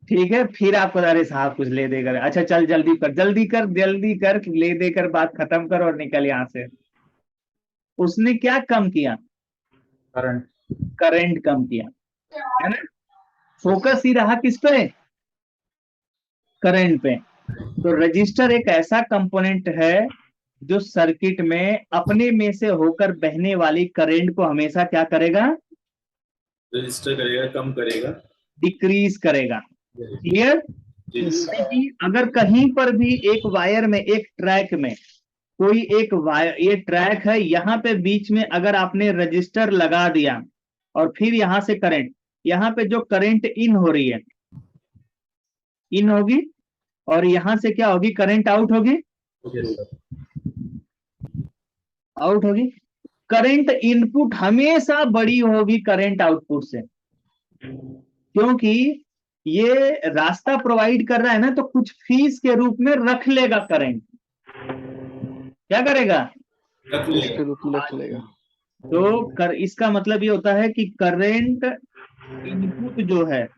ठीक है, फिर आपको अरे साहब कुछ ले देकर, अच्छा चल जल्दी कर जल्दी कर जल्दी कर, ले देकर बात खत्म कर और निकल यहां से। उसने क्या कम किया? करंट। करंट कम किया, है ना? फोकस ही रहा किस पे? करंट पे। तो रजिस्टर एक ऐसा कंपोनेंट है जो सर्किट में अपने में से होकर बहने वाली करंट को हमेशा क्या करेगा? रजिस्टर करेगा, कम करेगा। डिक्रीज करेगा। क्लियर? कि अगर कहीं पर भी एक वायर में, एक ट्रैक में, कोई एक वायर, ये ट्रैक है, यहां पे बीच में अगर आपने रजिस्टर लगा दिया और फिर यहां से करंट, यहां पे जो करंट इन हो रही है, इन होगी, और यहां से क्या होगी? करंट आउट होगी, यस सर। आउट होगी। करंट इनपुट हमेशा बड़ी होगी करंट आउटपुट से, क्योंकि ये रास्ता प्रोवाइड कर रहा है ना, तो कुछ फीस के रूप में रख लेगा करंट। क्या करेगा? रख इसके लेगा। रूप में रख लेगा। तो इसका मतलब ये होता है कि करंट इनपुट जो है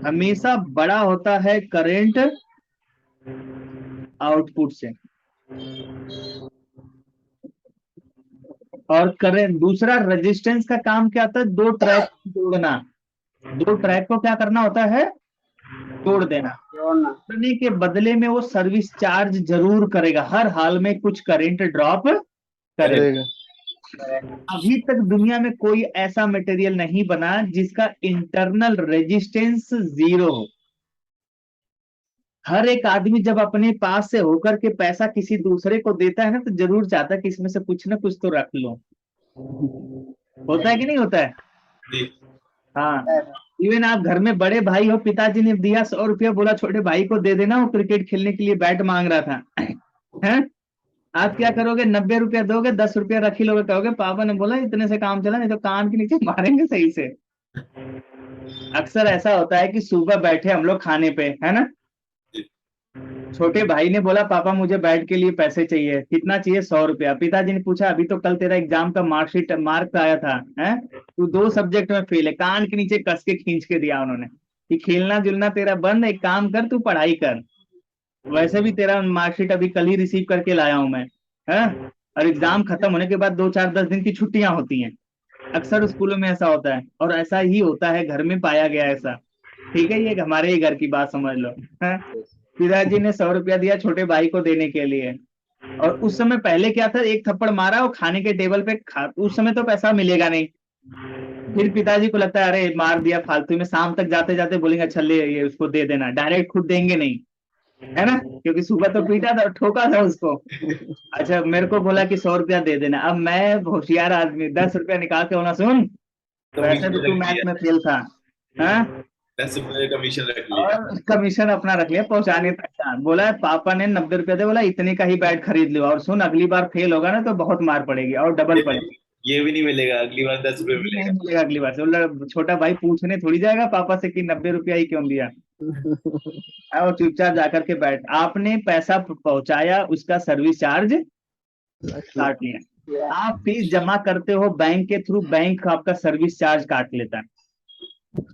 हमेशा बड़ा होता है करंट आउटपुट से। और करंट दूसरा रेजिस्टेंस का काम क्या होता है? दो ट्रैक जोड़ना। दो ट्रैक को क्या करना होता है? जोड़ देना। जोड़ना। जोड़ने के बदले में वो सर्विस चार्ज जरूर करेगा, हर हाल में कुछ करंट ड्रॉप करेगा। करेगा। अभी तक दुनिया में कोई ऐसा मटेरियल नहीं बना जिसका इंटरनल रेजिस्टेंस जीरो हो। हर एक आदमी जब अपने पास से होकर के पैसा किसी दूसरे को देता है ना, तो जरूर चाहता है कि इसमें से कुछ ना कुछ तो रख लो। होता है कि नहीं होता है? जी। हाँ, इवन आप घर में बड़े भाई हो, पिताजी ने दिया 100 रुपया, बोला छोटे भाई को दे देना, वो क्रिकेट खेलने के लिए बैट मांग रहा था। हैं? आप क्या करोगे? 90 रुपया दोगे, 10 रुपया रख ही लोगे, कहोगे पापा ने बोला इतने से काम चला, नहीं तो कान के नीचे मारेंगे सही से। अक्सर ऐसा होता है कि सुबह बैठे हम लोग खाने पे, है ना, छोटे भाई ने बोला पापा मुझे बैट के लिए पैसे चाहिए। कितना चाहिए? 100 रुपया। पिताजी ने पूछा अभी तो कल तेरा एग्जाम का मार्कशीट मार्क्स आया था, है तू 2 सब्जेक्ट में फेल है। कान के नीचे कस के खींच के दिया उन्होंने कि खेलना जुलना तेरा बंद, एक काम कर तू पढ़ाई कर, वैसे भी तेरा मार्कशीट अभी कल ही रिसीव करके लाया हूं मैं, है। और एग्जाम खत्म होने के बाद 2-4-10 दिन की छुट्टियां होती हैं। अक्सर स्कूलों में ऐसा होता है, और ऐसा ही होता है, घर में पाया गया ऐसा। ठीक है, ये हमारे ही घर की बात समझ लो, है। पिताजी ने 100 रुपया दिया छोटे भाई को देने के लिए, और उस समय पहले क्या था, एक थप्पड़ मारा और खाने के टेबल पे उस समय तो पैसा मिलेगा नहीं। फिर पिताजी को लगता है अरे मार दिया फालतू में, शाम तक जाते जाते बोलेंगे अच्छा ले ये उसको दे देना, डायरेक्ट खुद देंगे नहीं, है ना, क्योंकि सुबह तो पीटा था, ठोका था उसको। अच्छा मेरे को बोला कि 100 रुपया दे देना। अब मैं होशियार आदमी 10 रुपया निकाल के बोला सुन, वैसे तो तू मैथ में फेल था, हाँ, 10 रुपये कमीशन रख लिया। और कमीशन अपना रख लिया पहुंचाने तक का। बोला पापा ने 90 रुपया दे, बोला इतने का ही बैट खरीद लो, और सुन अगली बार फेल होगा ना तो बहुत मार पड़ेगी और डबल पड़ेगी। ये भी नहीं मिलेगा, अगली बार 10 रुपये नहीं मिलेगा। मिलेगा अगली बार से। बोला छोटा भाई पूछने थोड़ी जाएगा पापा से कि 90 रुपया ही क्यों दिया, और चुपचाप जाकर के बैठ। आपने पैसा पहुंचाया, उसका सर्विस चार्ज काट लिया। आप फीस जमा करते हो बैंक के थ्रू, बैंक आपका सर्विस चार्ज काट लेता है।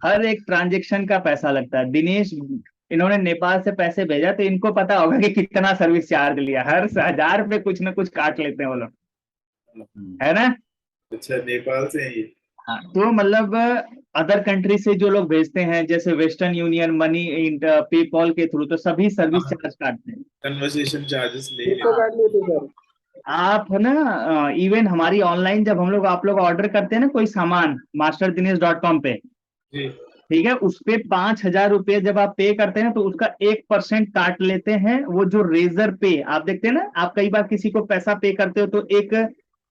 हर एक ट्रांजेक्शन का पैसा लगता है। दिनेश इन्होंने नेपाल से पैसे भेजा, तो इनको पता होगा कि कितना सर्विस चार्ज लिया। हर 1000 पे कुछ ना कुछ काट लेते हैं वो लोग, है ना। अच्छा, नेपाल से है ये। हाँ, तो मतलब अदर कंट्री से जो लोग भेजते हैं, जैसे वेस्टर्न यूनियन, मनी, पेपॉल के थ्रू, तो सभी सर्विस चार्ज काटते हैं। कन्वर्सेशन चार्जेस ले इसको लेते काट लिए थे सर। आप ना इवन हमारी ऑनलाइन जब हम लोग आप लोग ऑर्डर करते हैं ना कोई सामान masterdinesh.com पे, जी। ठीक है, उस पे 5,000 रुपये जब आप पे करते हैं तो उसका 1% काट लेते हैं। वो जो रेजर पे आप देखते हैं ना, आप कई बार किसी को पैसा पे करते हो तो एक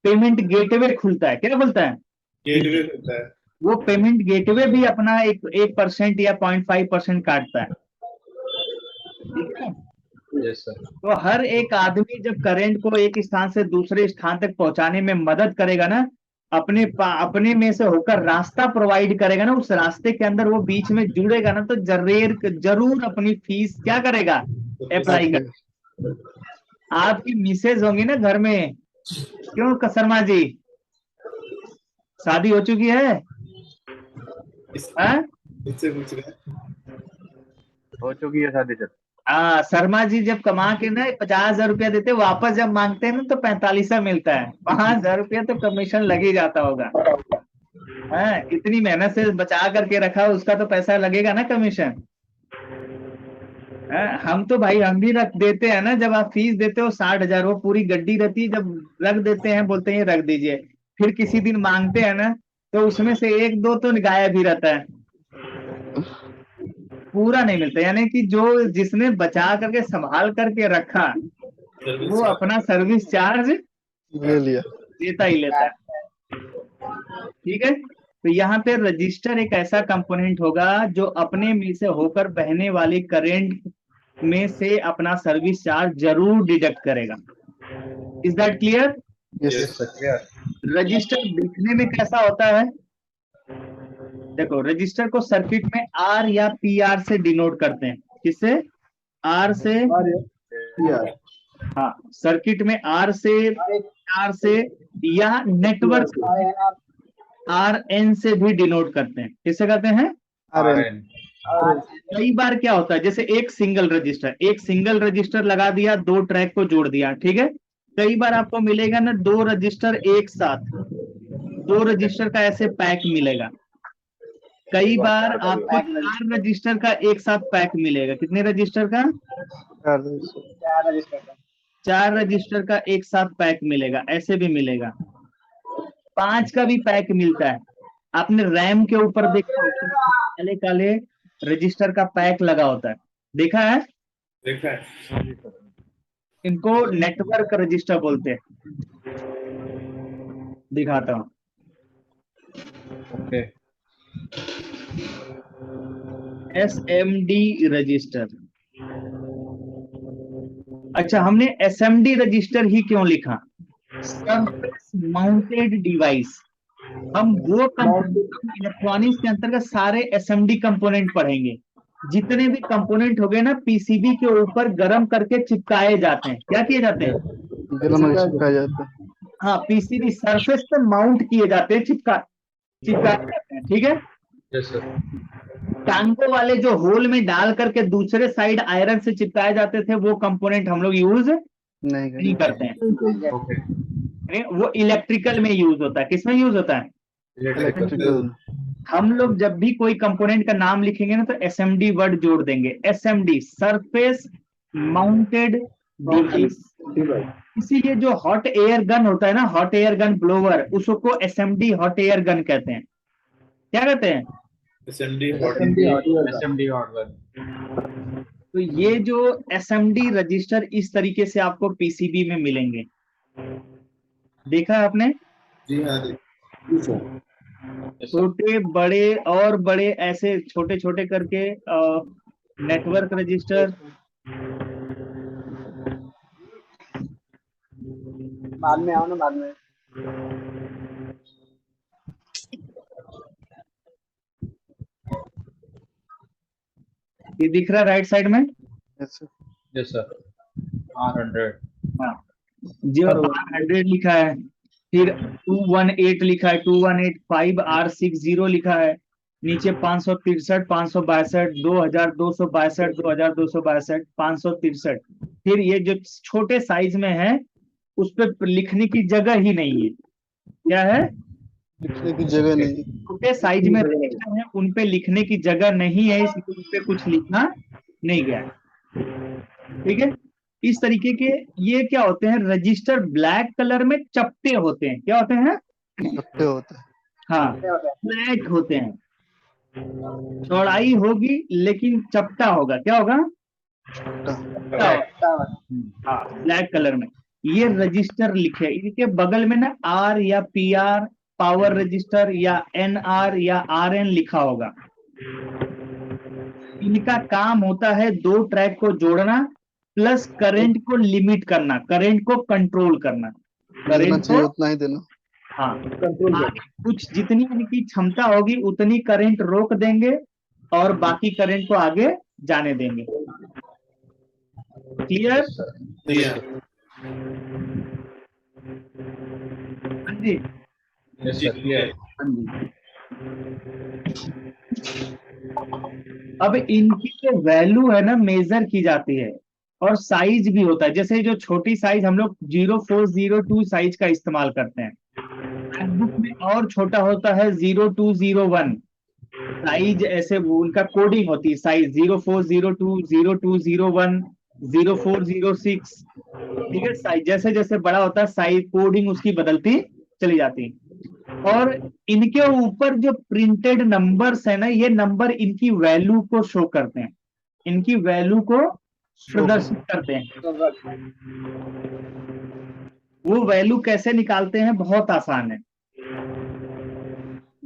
पेमेंट गेटवे खुलता है, क्या खुलता है? गेटवे होता है। वो पेमेंट गेटवे भी अपना 1% या 0.5% काटता है। ठीक है, यस सर। तो हर एक आदमी जब करंट को एक स्थान से दूसरे स्थान तक पहुंचाने में मदद करेगा ना, अपने में से होकर रास्ता प्रोवाइड करेगा ना, उस रास्ते के अंदर वो बीच में जुड़ेगा ना, तो जरूर अपनी फीस क्या करेगा? अप्लाई कर। आपकी मिसेज होंगी ना घर में, क्यों शर्मा जी, शादी हो चुकी है? हाँ? इससे पूछ रहे हैं। हो चुकी है शादी सर। शर्मा जी जब कमा के ना 50,000 रुपया देते, वापस जब मांगते हैं ना तो 45 मिलता है। 5,000 रुपया तो कमीशन लग ही जाता होगा। इतनी मेहनत से बचा करके रखा, उसका तो पैसा लगेगा ना कमीशन। हम तो भाई हम भी रख देते हैं ना, जब आप फीस देते हो 60,000, वो पूरी गड्डी रहती है, जब रख देते हैं बोलते हैं रख दीजिए, फिर किसी दिन मांगते हैं ना तो उसमें से 1-2 तो गायब ही रहता है, पूरा नहीं मिलता। यानी कि जो जिसने बचा करके संभाल करके रखा, वो अपना सर्विस चार्ज ले लिया। देता ही लेता है। ठीक है, तो यहाँ पे रजिस्टर एक ऐसा कंपोनेंट होगा जो अपने में से होकर बहने वाली करंट में से अपना सर्विस चार्ज जरूर डिडक्ट करेगा। Is that clear? Yes Yes. Sir. Clear. Register दिखने में कैसा होता है? देखो रजिस्टर को सर्किट में आर या पी आर से डिनोट करते हैं। किससे? आर से। हाँ, सर्किट में आर से या नेटवर्क आर एन से भी डिनोट करते हैं। किससे करते हैं? RN कई बार क्या होता है, जैसे एक सिंगल रजिस्टर लगा दिया, 2 ट्रैक को जोड़ दिया, ठीक है। कई बार आपको मिलेगा ना 2 रजिस्टर एक साथ, 2 रजिस्टर का ऐसे पैक मिलेगा। कई बार आपको 4 रजिस्टर का एक साथ पैक मिलेगा। कितने रजिस्टर का? 4 रजिस्टर का एक साथ पैक मिलेगा, ऐसे भी मिलेगा। 5 का भी पैक मिलता है। आपने रैम के ऊपर देखा काले काले रजिस्टर का पैक लगा होता है, देखा है? देखा है। इनको नेटवर्क रजिस्टर बोलते हैं। दिखाता हूं। Okay SMD register. अच्छा, हमने SMD रजिस्टर ही क्यों लिखा? Surface mounted device. हम वो इलेक्ट्रॉनिक्स के अंतर्गत सारे SMD कंपोनेंट पढ़ेंगे। जितने भी कंपोनेंट हो गए ना पीसीबी के ऊपर गर्म करके चिपकाए जाते हैं। क्या किए जाते हैं? चिपकाया जाता है। हाँ, पीसीबी सरफेस पे माउंट किए जाते हैं, चिपकाए जाते हैं, ठीक है। यस सर टांगों वाले जो होल में डाल करके दूसरे साइड आयरन से चिपकाए जाते थे, वो कंपोनेंट हम लोग यूज नहीं करते हैं। ओके वो इलेक्ट्रिकल में यूज होता है। किसमें यूज होता है? इलेक्ट्रिकल। हम लोग जब भी कोई कंपोनेंट का नाम लिखेंगे ना तो SMD वर्ड जोड़ देंगे। SMD surface mounted device. इसीलिए जो हॉट एयर गन होता है ना, हॉट एयर गन ब्लोवर, उसको SMD हॉट एयर गन कहते हैं। क्या कहते हैं? SMD SMD हार्डवेयर तो ये जो SMD रजिस्टर इस तरीके से आपको पीसीबी में मिलेंगे। देखा है आपने? जी हाँ जी। छोटे बड़े और बड़े ऐसे छोटे छोटे करके नेटवर्क रजिस्टर। बाद में आओ ना, बाद में। ये दिख रहा है राइट साइड में? यस सर R100 हाँ, जो R100 लिखा है, फिर 218 लिखा है, 2185 R60 लिखा है, नीचे 563 562 2262 2262 563। फिर ये जो छोटे साइज में है उस पर लिखने की जगह ही नहीं है। क्या है? लिखने की जगह नहीं। छोटे साइज में रजिस्टर है, उन पे लिखने की जगह नहीं है, इसलिए उन पे कुछ लिखना नहीं गया। ठीक है, इस तरीके के ये क्या होते हैं? रजिस्टर ब्लैक कलर में चपटे होते हैं। क्या होते हैं? चपटे होते हैं। हाँ, फ्लैट होते हैं। चौड़ाई होगी लेकिन चपटा होगा। क्या होगा? चपटा होगा। हाँ, ब्लैक कलर में ये रजिस्टर लिखे। इनके बगल में ना आर या PR पावर रजिस्टर या NR या RN लिखा होगा। इनका काम होता है 2 ट्रैक को जोड़ना प्लस करंट को लिमिट करना, करंट को कंट्रोल करना। करंट चाहिए को उतना ही देना। हाँ, कुछ जितनी इनकी क्षमता होगी उतनी करंट रोक देंगे और बाकी करंट को आगे जाने देंगे। क्लियर? जी हाँ। हाँ जी, यस सर क्लियर हाँ जी। अब इनकी जो वैल्यू है ना मेजर की जाती है और साइज भी होता है। जैसे जो छोटी साइज हम लोग 0402 साइज का इस्तेमाल करते हैं, बुक में और छोटा होता है 0201 साइज। ऐसे वो उनका कोडिंग होती है साइज 0402 0201 0406। ठीक है, साइज जैसे जैसे बड़ा होता है साइज कोडिंग उसकी बदलती चली जाती है। और इनके ऊपर जो प्रिंटेड नंबर्स है ना, ये नंबर इनकी वैल्यू को शो करते हैं, इनकी वैल्यू को प्रदर्शित करते हैं। वो वैल्यू कैसे निकालते हैं? बहुत आसान है।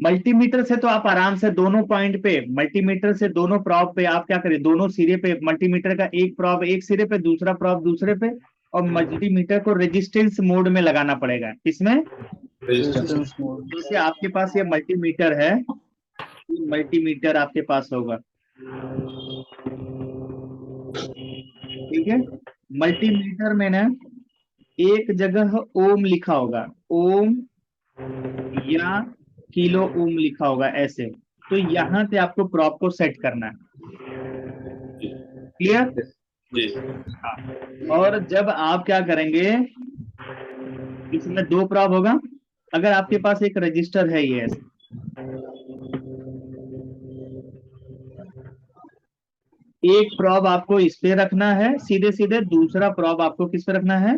मल्टीमीटर से तो आप आराम से दोनों पॉइंट पे, मल्टीमीटर से दोनों प्रॉब पे आप क्या करें, दोनों सिरे पे मल्टीमीटर का एक प्रॉब एक सिरे पे, दूसरा प्रॉब दूसरे पे, और मल्टीमीटर को रेजिस्टेंस मोड में लगाना पड़ेगा। किसमें? Resistance mode. जैसे आपके पास ये मल्टीमीटर है, मल्टीमीटर आपके पास होगा, ठीक है। मल्टीमीटर में ना एक जगह ओम लिखा होगा, ओम या किलो ओम लिखा होगा ऐसे, तो यहाँ पे आपको प्रॉप को सेट करना है। क्लियर? जी और जब आप क्या करेंगे, इसमें दो प्रॉप होगा। अगर आपके पास एक रजिस्टर है ये ऐसे, एक प्रॉप आपको इस पे रखना है सीधे सीधे, दूसरा प्रॉप आपको किस पे रखना है,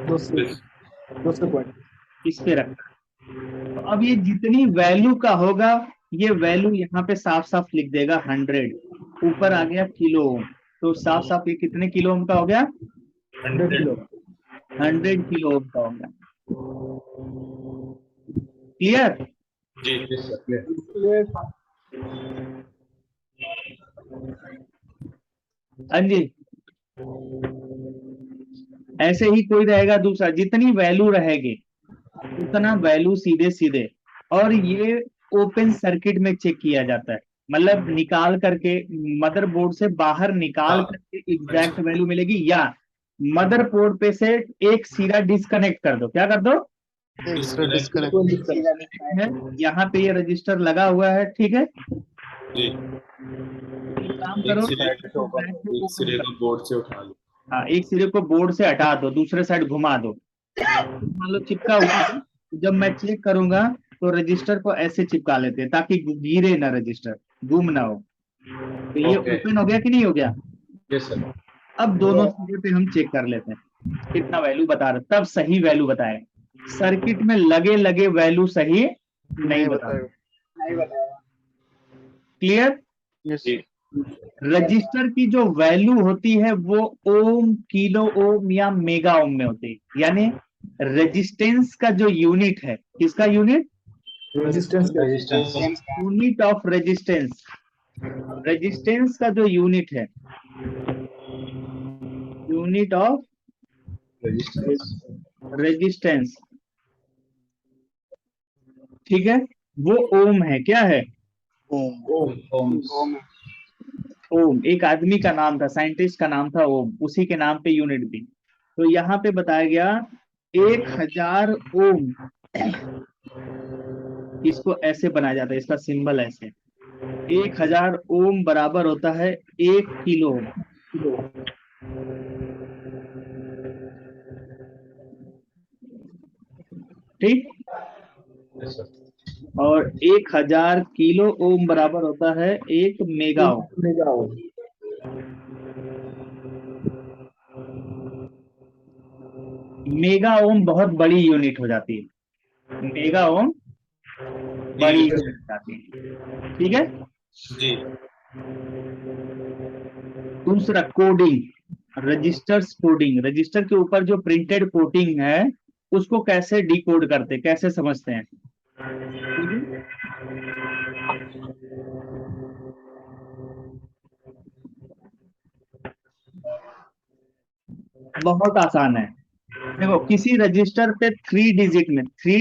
दूसरे इस पे रखना है। तो अब ये जितनी वैल्यू का होगा, ये वैल्यू यहाँ पे साफ साफ लिख देगा 100, ऊपर आ गया किलो ओम, तो साफ साफ ये कितने किलो ओम का हो गया, 100 किलो ओम का हो गया। क्लियर? जी Yes, sir. Clear. हाँ जी। ऐसे ही कोई रहेगा दूसरा, जितनी वैल्यू रहेगी उतना वैल्यू सीधे सीधे, और ये ओपन सर्किट में चेक किया जाता है, मतलब निकाल करके मदरबोर्ड से बाहर निकाल हाँ। करके एग्जैक्ट वैल्यू मिलेगी, या मदरबोर्ड पे से एक सिरा डिस्कनेक्ट कर दो, क्या कर दो, एक्स्ट्रा डिस्कनेक्ट। है यहाँ पे ये रजिस्टर लगा हुआ है, ठीक है। जी एक काम करो, एक सिरे को बोर्ड से उठा लो। हाँ, एक सिरे को बोर्ड से हटा दो, दूसरे साइड घुमा दो, मान लो चिपका हुआ है। जब मैं चेक करूंगा तो रजिस्टर को ऐसे चिपका लेते हैं ताकि गिरे ना, रजिस्टर गुम ना हो। तो ये Okay. ओपन हो गया कि नहीं हो गया? Yes, sir. अब दोनों सिरे पे हम चेक कर लेते हैं कितना वैल्यू बता रहा, तब सही वैल्यू बताए। सर्किट में लगे लगे वैल्यू सही नहीं बता। नहीं बताया। क्लियर? यस जी रजिस्टर की जो वैल्यू होती है वो ओम, किलो ओम या मेगा ओम में होती है, यानी रेजिस्टेंस का जो यूनिट है, किसका unit, Resistance. Unit of resistance, resistance का जो यूनिट है, यूनिट ऑफ Resistance. रेजिस्टेंस, ठीक है, वो ओम है। क्या है? ओम। Ohms. ओम एक आदमी का नाम था, साइंटिस्ट का नाम था ओम, उसी के नाम पे यूनिट थी। तो यहाँ पे बताया गया 1000 ओम, इसको ऐसे बनाया जाता है, इसका सिंबल ऐसे, 1000 ओम बराबर होता है 1 किलो ओम। ठीक, Yes, sir. और 1000 किलो ओम बराबर होता है 1 मेगा ओम। मेगा ओम बहुत बड़ी यूनिट हो जाती है, मेगा ओम बड़ी यूनिट हो जाती है, ठीक है। जी दूसरा कोडिंग, रजिस्टर्स कोडिंग, रजिस्टर के ऊपर जो प्रिंटेड कोटिंग है उसको कैसे डिकोड करते, कैसे समझते हैं, ठीक है? बहुत आसान है। देखो, किसी रजिस्टर पे 3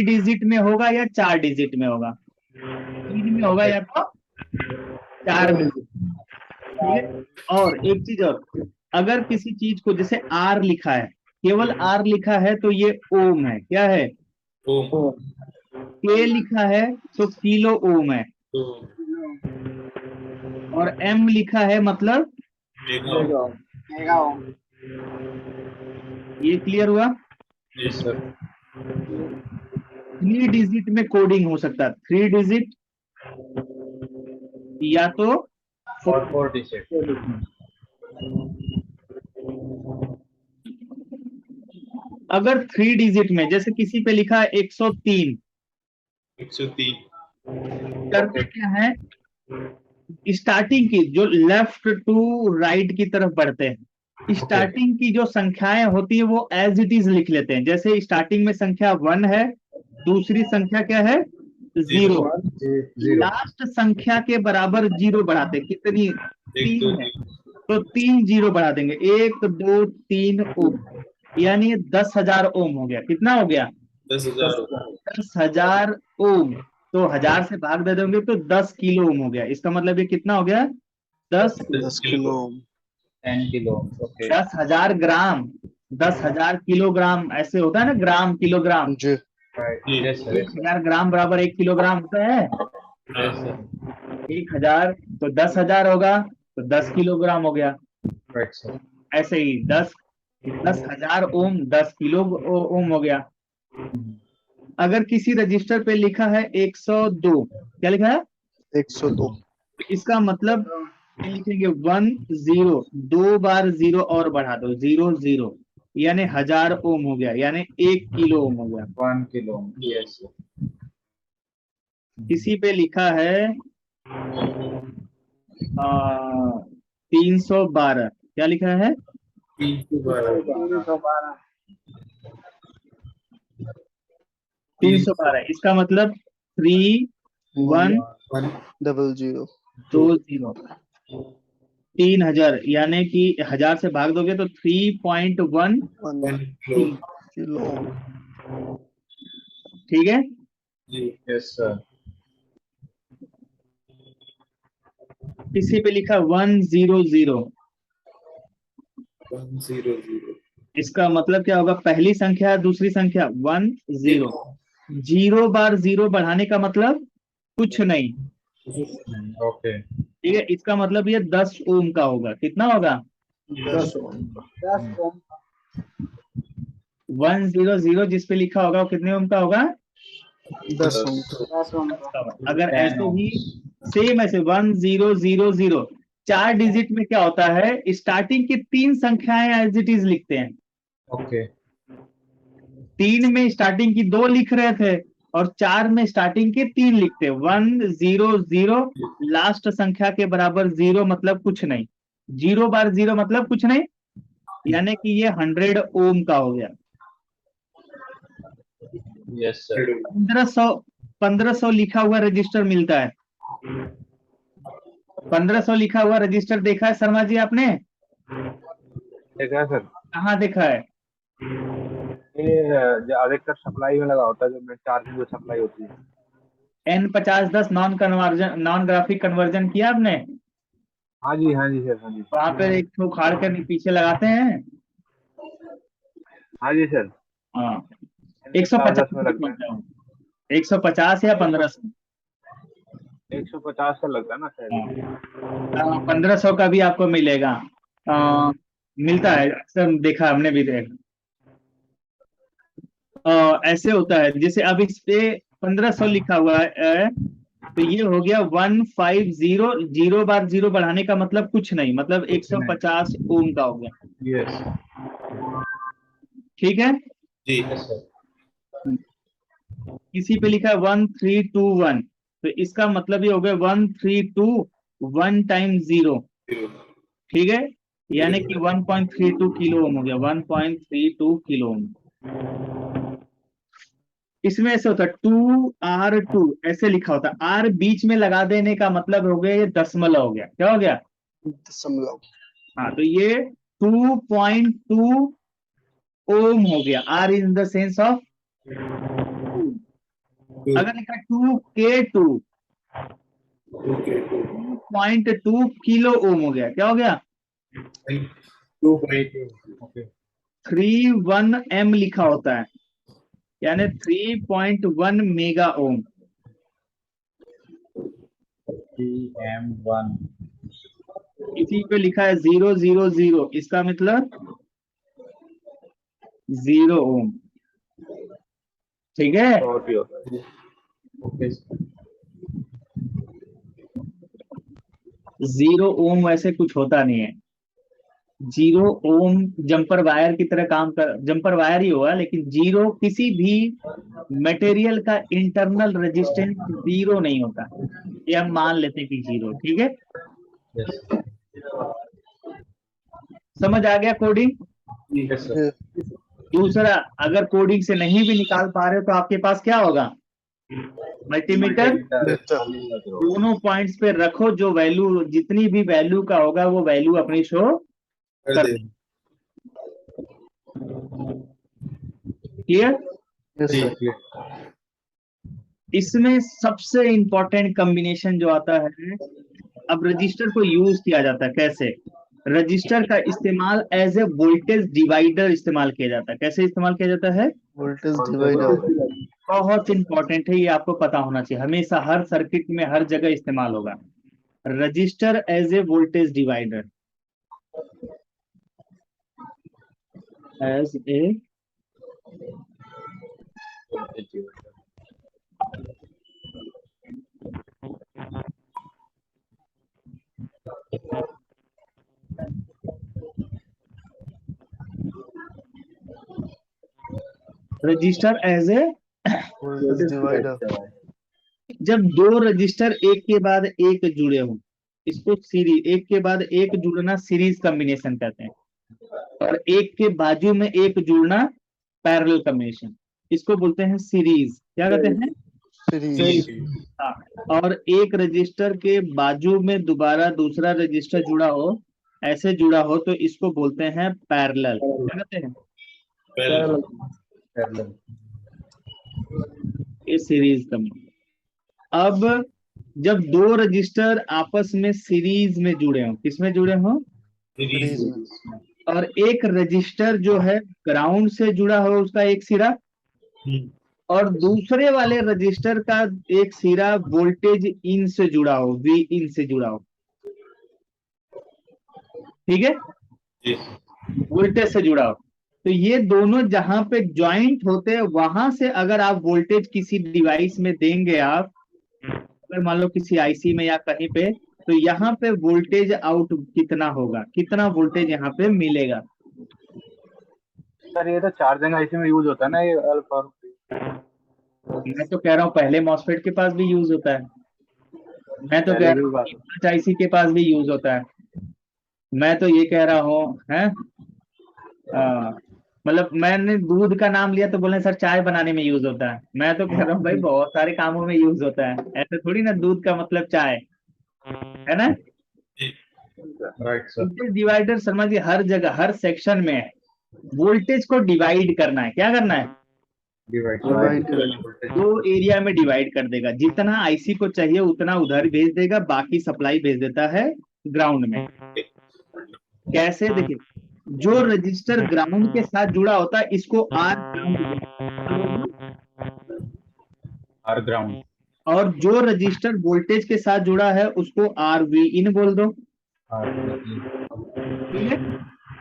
डिजिट में होगा या 4 डिजिट में होगा, 3 में होगा या तो 4 में, ठीक है। और एक चीज और, अगर किसी चीज को जैसे आर लिखा है, केवल आर लिखा है तो ये ओम है, क्या है, ओम के लिखा है तो किलो ओम है, तो और एम लिखा है मतलब, मेगा मेगा ओम। ये क्लियर हुआ? Yes, sir. 3 डिजिट में कोडिंग हो सकता है, 3 डिजिट या तो For 4 digit. अगर 3 डिजिट में, जैसे किसी पे लिखा है 103, 103 करते क्या है, स्टार्टिंग की जो लेफ्ट टू राइट की तरफ बढ़ते हैं, स्टार्टिंग की जो संख्याएं होती है वो एज इट इज लिख लेते हैं। जैसे स्टार्टिंग में संख्या 1 है, दूसरी संख्या क्या है, 0, लास्ट संख्या के बराबर 0 बढ़ाते हैं। कितनी, 1 2 3 है तो 3 0 बढ़ा देंगे, 1 2 3 ओम, यानी 10,000 ओम हो गया। कितना हो गया, 10,000 10,000 ओम। तो 1000 से भाग दे दोगे तो 10 किलो ओम हो गया। इसका मतलब ये कितना हो गया? 10 10 kilo ohm 10 kilo ohms. Okay. 10,000 ग्राम, 10,000 किलोग्राम, ऐसे होता है ना, ग्राम किलोग्राम। जी Right. Yes, sir. Yes, sir. 1000 ग्राम बराबर 1 किलोग्राम होता है। Yes, sir. 1000 तो 10,000 होगा तो 10 किलोग्राम हो गया। Right, sir. ऐसे ही 10,000 ओम 10 किलो ओम हो गया। अगर किसी रजिस्टर पे लिखा है 102, क्या लिखा है? 102 इसका मतलब ये लिखेंगे 10, 2 बार 0 और बढ़ा दो 00, यानी 1000 ओम हो गया, यानी 1 किलो ओम हो गया। 1 kilo ohm. Yes, sir. किसी पे लिखा है 312, क्या लिखा है? 312 312 312, इसका मतलब 3120, 00 3000, यानी कि 1000 से भाग दोगे तो 3.1 1 किलो ओम ठीक है। जी Yes, sir. किसी पे लिखा 100, 100 इसका मतलब क्या होगा? पहली संख्या दूसरी संख्या 10, 0 बार 0 बढ़ाने का मतलब कुछ नहीं, Okay. ठीक है। इसका मतलब ये 10 ओम का होगा। कितना होगा? 10 ओम 10 ओम 100 जिस पे लिखा होगा वो कितने ओम का होगा? 10 ओम 10 ओम का अगर 10 ऐसे ही ohms. सेम ऐसे 1000, 4 डिजिट में क्या होता है? स्टार्टिंग की 3 संख्याएं एज इट इज लिखते हैं। Okay. 3 में स्टार्टिंग की 2 लिख रहे थे और 4 में स्टार्टिंग के 3 लिखते हैं। 100, लास्ट संख्या के बराबर 0 मतलब कुछ नहीं, 0 बार 0 मतलब कुछ नहीं, यानी कि ये 100 ओम का हो गया। Yes, sir. 1500 लिखा हुआ रजिस्टर मिलता है। 1500 लिखा हुआ रजिस्टर देखा है शर्मा जी आपने? देखा है सर। कहाँ देखा है? ये जो अधिकतर सप्लाई में लगा होता है, जो चार्ज जो सप्लाई होती है। N5010 नॉन ग्राफिक कन्वर्जन किया आपने? हाँ जी सर, हाँ जी। वहां पर एक ठो उखाड़ कर पीछे लगाते हैं। हाँ जी सर। हाँ, 10 में 150 लगता है। 150 या 1500? 150 का लगता है ना सर। 1500 का भी आपको मिलेगा। मिलता है, अक्सर देखा हमने भी देखा। ऐसे होता है, जैसे अब इस पे 1500 लिखा हुआ है तो ये हो गया 150, 0 बार 0 बढ़ाने का मतलब कुछ नहीं, मतलब 150 ओम का हो गया। Yes. ठीक है। जी Yes, sir. किसी पे लिखा है 1321, तो इसका मतलब ये हो गया 1321 टाइम्स 0, ठीक है, यानी कि 1.32 किलो ओम हो गया। 1.32 किलो ओम। इसमें ऐसे होता है 2R2, ऐसे लिखा होता है। आर बीच में लगा देने का मतलब हो गया ये दशमलव हो गया। क्या हो गया? दशमलव। हाँ, तो ये 2.2 ओम हो गया। R in the sense of. अगर लिखा 2K2, 2.2 किलो ओम हो गया। क्या हो गया? 2.2 Okay. 31M लिखा होता है, यानी 3.1 मेगा ओम। PM1. इसी पे लिखा है 000, इसका मतलब 0 ओम। ठीक है। और भी होता है। Okay. 0 ओम वैसे कुछ होता नहीं है। 0 ओम जंपर वायर की तरह काम कर, जंपर वायर ही होगा, लेकिन 0 किसी भी मटेरियल का इंटरनल रेजिस्टेंस 0 नहीं होता। ये हम मान लेते हैं कि 0। ठीक है, Yes. समझ आ गया कोडिंग? Yes, sir. ये दूसरा, अगर कोडिंग से नहीं भी निकाल पा रहे हो तो आपके पास क्या होगा? मल्टीमीटर। दोनों पॉइंट्स पे रखो, जो वैल्यू, जितनी भी वैल्यू का होगा वो वैल्यू अपनी शो कर कर दे। दें। क्लियर? यस जी सर। इसमें सबसे इंपॉर्टेंट कॉम्बिनेशन जो आता है, अब रजिस्टर को यूज किया जाता है कैसे? रजिस्टर का इस्तेमाल एज ए वोल्टेज डिवाइडर इस्तेमाल किया जाता है। कैसे इस्तेमाल किया जाता है? Voltage divider. बहुत इंपॉर्टेंट है, ये आपको पता होना चाहिए, हमेशा हर सर्किट में हर जगह इस्तेमाल होगा। Resistor as a voltage divider, as a resistor as a voltage divider. जब दो रजिस्टर एक के बाद एक जुड़े हों, इसको सीरीज, एक के बाद एक जुड़ना सीरीज कॉम्बिनेशन कहते हैं, और एक के बाजू में एक जुड़ना पैरेलल कॉम्बिनेशन, इसको बोलते हैं सीरीज। क्या कहते हैं? सीरीज। हाँ। और एक रजिस्टर के बाजू में दोबारा दूसरा रजिस्टर जुड़ा हो, ऐसे जुड़ा हो, तो इसको बोलते हैं पैरेलल। क्या कहते हैं? पैरेलल। ये सीरीज कॉम्बिनेशन। अब जब दो रजिस्टर आपस में सीरीज में जुड़े हों, किसमें जुड़े हों? सीरीज में। और एक रजिस्टर जो है ग्राउंड से जुड़ा हो, उसका एक सिरा, और दूसरे वाले रजिस्टर का एक सिरा वोल्टेज इन से जुड़ा हो, वी इन से जुड़ा हो, ठीक है, वोल्टेज से जुड़ा हो, तो ये दोनों जहां पे ज्वाइंट होते हैं, वहां से अगर आप वोल्टेज किसी डिवाइस में देंगे, आप अगर मान लो किसी आईसी में या कहीं पे, तो यहाँ पे वोल्टेज आउट कितना होगा, कितना वोल्टेज यहाँ पे मिलेगा? सर ये तो चार्जिंग आईसी में यूज होता है ना, ये अल्फा। मैं तो कह रहा हूँ पहले मॉसफेट के पास भी यूज होता है, मैं तो कह रहा हूँ आईसी के पास भी यूज होता है, मैं तो ये कह रहा हूँ है, मतलब मैंने दूध का नाम लिया तो बोले सर चाय बनाने में यूज होता है, मैं तो कह रहा हूँ भाई बहुत सारे कामों में यूज होता है, ऐसे थोड़ी ना दूध का मतलब चाय है ना। Right sir. वोल्टेज डिवाइडर समझिए हर जगह हर सेक्शन में है, वोल्टेज को डिवाइड करना है। क्या करना है? डिवाइड दो एरिया में डिवाइड कर देगा, जितना आईसी को चाहिए उतना उधर भेज देगा, बाकी सप्लाई भेज देता है ग्राउंड में। कैसे? देखिए, जो रजिस्टर ग्राउंड के साथ जुड़ा होता है इसको आर ग्राउंड, और जो रजिस्टर वोल्टेज के साथ जुड़ा है उसको आर वी इन बोल दो, ठीक है।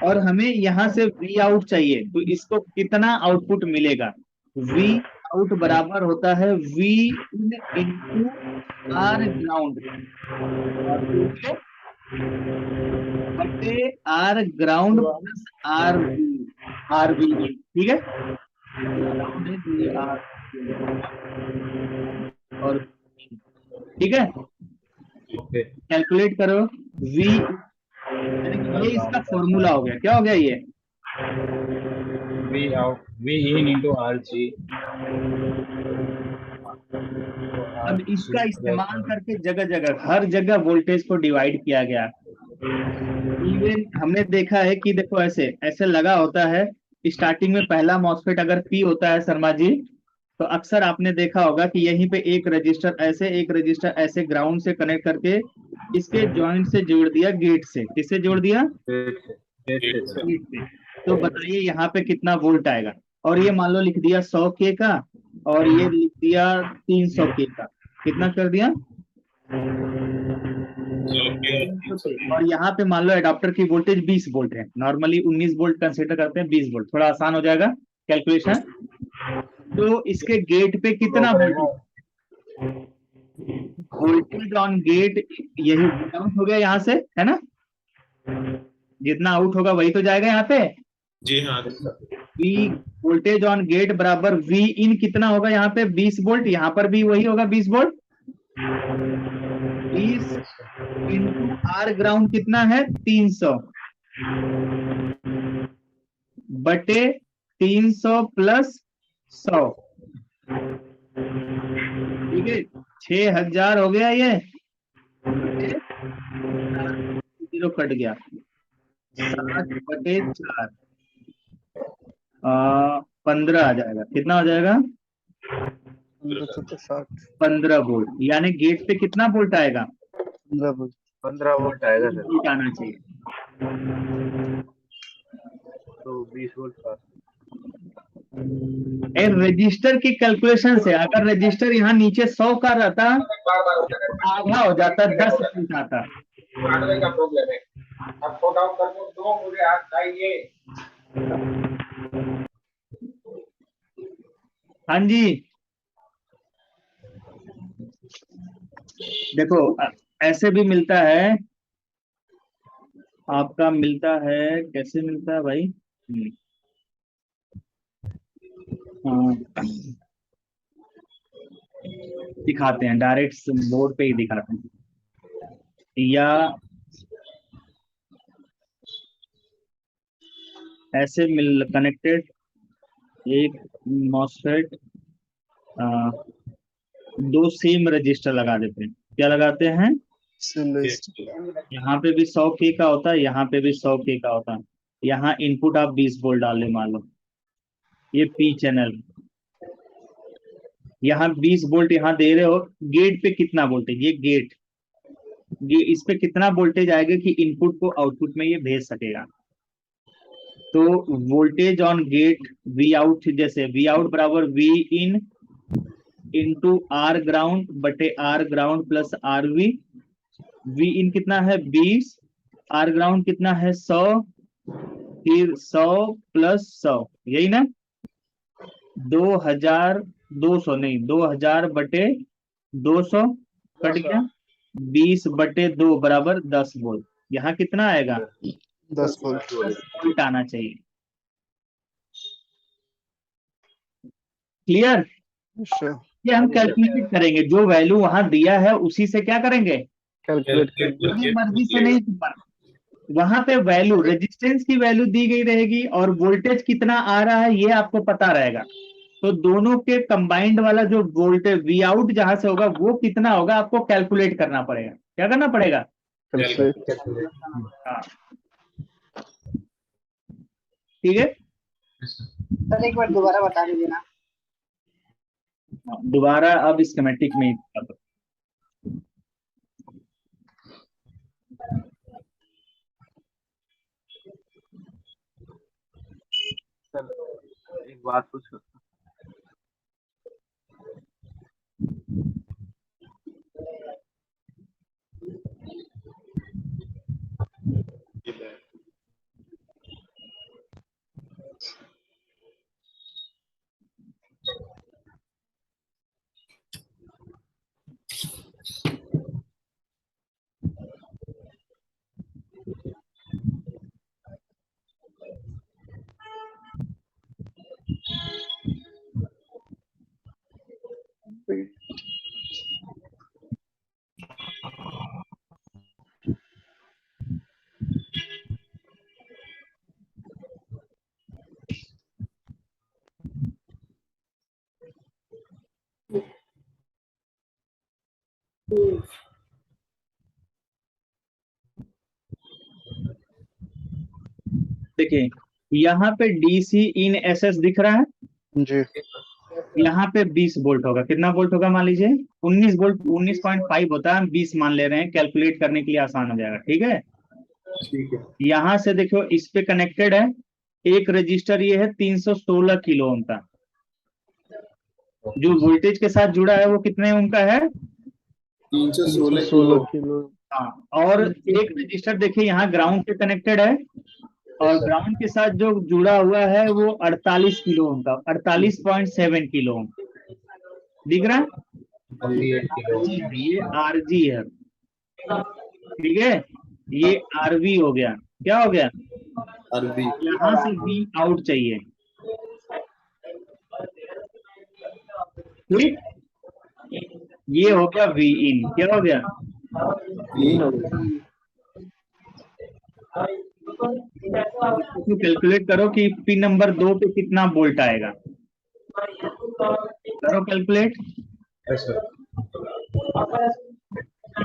और हमें यहाँ से वी आउट चाहिए, तो इसको कितना आउटपुट मिलेगा? वी आउट बराबर होता है V in into R ground बटे R ground plus R V, ठीक है। और ठीक है, कैलकुलेट करो वी, ये इसका फॉर्मूला हो गया। क्या हो गया ये? V out V in into R जी। अब इसका इस्तेमाल करके जगह जगह हर जगह वोल्टेज को डिवाइड किया गया। इवन हमने देखा है कि देखो ऐसे ऐसे लगा होता है, स्टार्टिंग में पहला मॉसफेट अगर पी होता है शर्मा जी, तो अक्सर आपने देखा होगा कि यहीं पे एक रजिस्टर ऐसे, एक रजिस्टर ऐसे ग्राउंड से कनेक्ट करके इसके जॉइंट से जोड़ दिया, गेट से। किससे जोड़ दिया? गेट से। तो बताइए यहाँ पे कितना वोल्ट आएगा? और ये मान लो लिख दिया 100 के का, और ये लिख दिया 300 के का, कितना कर दिया? और यहाँ पे मान लो एडाप्टर की वोल्टेज 20 वोल्ट है, नॉर्मली 19 वोल्ट कंसीडर करते हैं, 20 वोल्ट थोड़ा आसान हो जाएगा कैलकुलेशन। तो इसके गेट पे कितना वोल्टेज ऑन गेट, यही आउट हो गया यहाँ से, है ना, जितना आउट होगा वही तो जाएगा यहाँ पे। जी हाँ। वी वोल्टेज ऑन गेट बराबर वी इन कितना होगा यहाँ पे? 20 वोल्ट, यहाँ पर भी वही होगा 20 वोल्ट। 20 इंटू आर ग्राउंड कितना है? 300 बटे 300 प्लस 100, ठीक है, 6000 हो गया ये, जीरो कट गया, 7 बटे 4 15 आ जाएगा। कितना हो जाएगा? 1560 15 वोल्ट, यानी गेट पे कितना वोल्ट आएगा? 15 वोल्ट 15 वोल्ट आएगा सर, वोल्ट आना चाहिए। तो 20 वोल्ट का। रजिस्टर की कैलकुलेशन से अगर रजिस्टर यहाँ नीचे 100 का रहता, आधा हो जाता, 10 वोल्ट आता। का प्रॉब्लम है, अब फोट आउट कर दो, मुझे आज चाहिए। हाँ जी, देखो ऐसे भी मिलता है, आपका मिलता है, कैसे मिलता है भाई? हाँ, दिखाते हैं, डायरेक्ट बोर्ड पे ही दिखाते हैं, या ऐसे मिल कनेक्टेड एक मॉसफेट, दो सेम रजिस्टर लगा देते हैं। क्या लगाते हैं? यहाँ पे भी 100 के का होता है, यहाँ पे भी 100 के का होता है। यहाँ इनपुट आप 20 वोल्ट डाल ले, मान लो ये पी चैनल, यहाँ 20 वोल्ट यहाँ दे रहे हो। गेट पे कितना वोल्टेज? ये गेट, ये इस पे कितना वोल्टेज आएगा कि इनपुट को आउटपुट में ये भेज सकेगा? तो voltage on gate V out, जैसे वी आउट बराबर V in into R ground बटे R ground plus R V. V in कितना है? 20, आर ग्राउंड कितना है? 100, फिर 100 प्लस 100, यही ना? 2200 नहीं, 2000 बटे 200 कट गया, 20 बटे 2 बराबर 10 वोल्ट। यहाँ कितना आएगा? 10 वोल्ट वोल्ट आना चाहिए। क्लियर? श्योर ये हम कैलकुलेट करेंगे, जो वैल्यू वहां दिया है उसी से क्या करेंगे? कैलकुलेट अपनी मर्जी से नहीं, वहां पे वैल्यू, रेजिस्टेंस की वैल्यू दी गई रहेगी और वोल्टेज कितना आ रहा है ये आपको पता रहेगा। तो दोनों के कंबाइंड वाला जो वोल्टेज वी आउट जहां से होगा वो कितना होगा, आपको कैलकुलेट करना पड़ेगा। क्या करना पड़ेगा? हाँ, ठीक है। सर एक बार दोबारा बता दीजिए ना। दोबारा अब स्कीमेटिक में एक बात पूछ सकता देखिए, यहाँ पे डीसी इन एसएस दिख रहा है, जी यहाँ पे 20 वोल्ट होगा। कितना वोल्ट होगा? मान लीजिए 19 वोल्ट, 19.5 होता है, हम 20 मान ले रहे हैं, कैलकुलेट करने के लिए आसान हो जाएगा। ठीक है, ठीक है। यहाँ से देखो इस पे कनेक्टेड है एक रजिस्टर, ये है 316 किलो ओम का। जो वोल्टेज के साथ जुड़ा है वो कितने ओम का है? 316 किलो हाँ, और एक रजिस्टर देखिए यहाँ ग्राउंड पे कनेक्टेड है, और ग्राउंड के साथ जो जुड़ा हुआ है वो 48 किलो ओम का, 48.7 किलो ओम दिख रहा है? 48 किलो। ये आरजी है, ठीक है, ये आरवी हो गया। क्या हो गया? अरबी। यहाँ से वी आउट चाहिए, ठीक? ये हो गया वी इन। क्या हो गया? कैलकुलेट करो कि पिन नंबर 2 पे कितना वोल्ट आएगा, करो कैलकुलेट।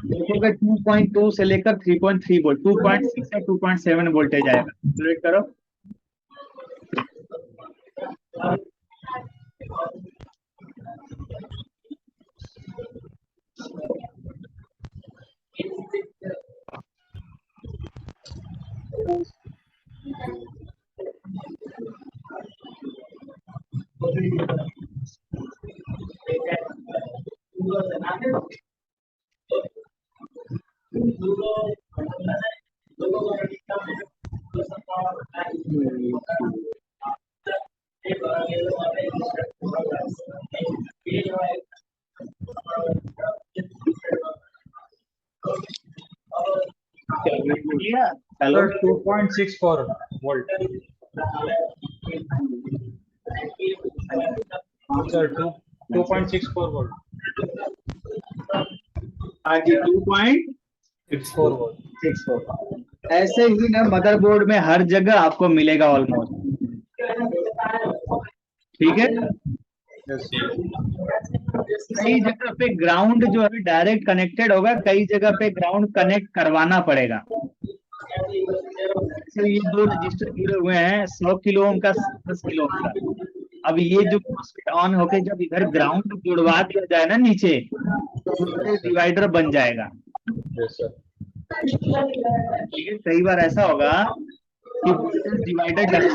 देखोगे 2.2 से लेकर 3.3 वोल्ट, 2.6 या 2.7 वोल्टेज आएगा। कैलकुलेट करो। Hello, Sir, 2.64 volt. Sir, 2.64 volt. हाँ जी, 2.64 volt. ऐसे ही ना मदरबोर्ड में हर जगह आपको मिलेगा ऑलमोस्ट, ठीक है। Yes. कई जगह पे ग्राउंड जो है डायरेक्ट कनेक्टेड होगा, कई जगह पे ग्राउंड कनेक्ट करवाना पड़ेगा। तो ये दो रजिस्टर जुड़े हुए हैं, 100 किलो ओम का, 10 किलो ओम का। अब ये जो ऑन होके जब इधर ग्राउंड जुड़वा दिया जाए ना नीचे, तो डिवाइडर बन जाएगा। Yes, sir. ठीक है, कई बार ऐसा होगा कि वोल्टेज डिवाइडर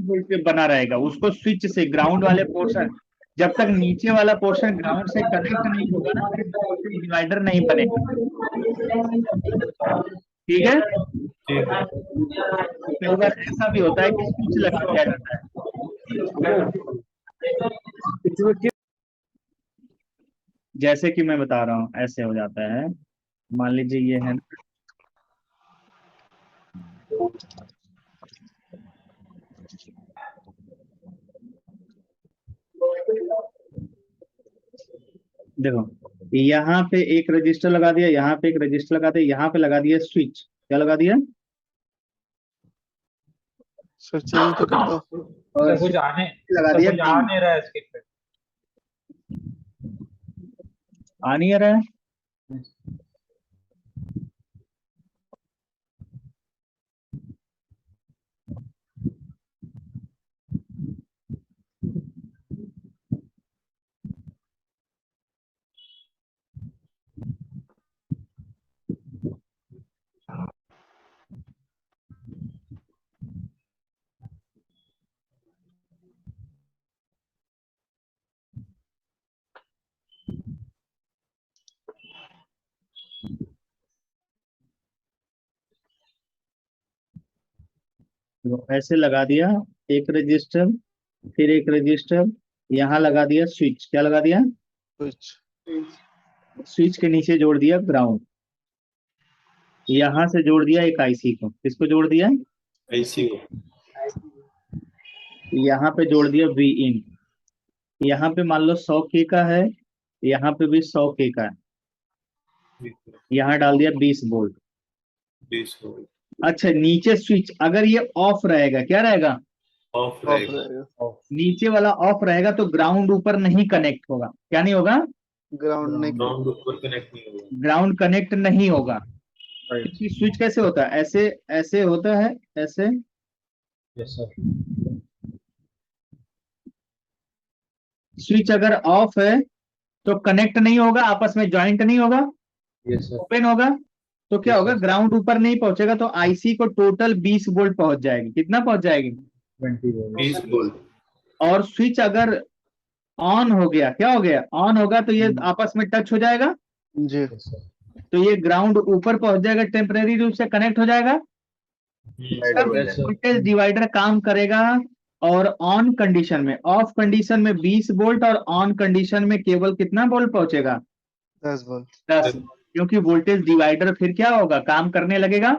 वोल्ट पे बना रहेगा, उसको स्विच से ग्राउंड वाले पोर्शन, जब तक नीचे वाला पोर्शन ग्राउंड से कनेक्ट नहीं होगा ना, फिर वोल्टेज डिवाइडर नहीं बनेगा। ठीक है, कई बार ऐसा भी होता है कि स्विच लगा दिया जाता है। जैसे कि मैं बता रहा हूँ, ऐसे हो जाता है। मान लीजिए ये है, देखो यहाँ पे एक रजिस्टर लगा दिया, यहाँ पे एक रजिस्टर लगा दिया, यहाँ पे लगा दिया स्विच। क्या लगा दिया? सर चेंज तो कर दो। और Sir, कुछ आने लगा sir, दिया, कुछ आ नहीं रहा है स्क्रीन पे. आ नहीं आ रहा है। तो ऐसे लगा दिया एक रजिस्टर, फिर एक रजिस्टर, यहाँ लगा दिया स्विच। क्या लगा दिया? स्विच। स्विच के नीचे जोड़ दिया ग्राउंड, यहाँ से जोड़ दिया एक आईसी को। किसको जोड़ दिया? आईसी को। यहाँ पे जोड़ दिया वी इन। यहाँ पे मान लो 100 के का है, यहाँ पे भी 100 के का है, यहाँ डाल दिया 20 वोल्ट। 20 वोल्ट। अच्छा, नीचे स्विच अगर ये ऑफ रहेगा, क्या रहेगा? ऑफ ऑफ रहेगा। रहेगा। नीचे वाला ऑफ रहेगा तो ग्राउंड ऊपर नहीं कनेक्ट होगा। क्या नहीं होगा? ग्राउंड नहीं। ग्राउंड ऊपर कनेक्ट नहीं होगा। ग्राउंड कनेक्ट नहीं होगा। Right. स्विच कैसे होता है? ऐसे ऐसे होता है, ऐसे। Yes, sir. स्विच अगर ऑफ है तो कनेक्ट नहीं होगा, आपस में ज्वाइंट नहीं होगा, Yes, sir. ओपन होगा। तो क्या Yes, होगा? sir. ग्राउंड ऊपर नहीं पहुंचेगा, तो आईसी को टोटल 20 वोल्ट पहुंच जाएगी। कितना पहुंच जाएगी? 20 volt. 20 वोल्ट। और स्विच अगर ऑन हो गया, क्या हो गया? ऑन होगा तो ये आपस में टच हो जाएगा, जी। Yes, sir. तो ये ग्राउंड ऊपर पहुंच जाएगा, टेम्परेरी रूप से कनेक्ट हो जाएगा। तब Yes, sir. वोल्टेज डिवाइडर काम करेगा। और ऑन कंडीशन में, ऑफ कंडीशन में 20 वोल्ट, और ऑन कंडीशन में केवल कितना वोल्ट पहुंचेगा? 10 वोल्ट। 10। क्योंकि वोल्टेज डिवाइडर फिर क्या होगा? काम करने लगेगा।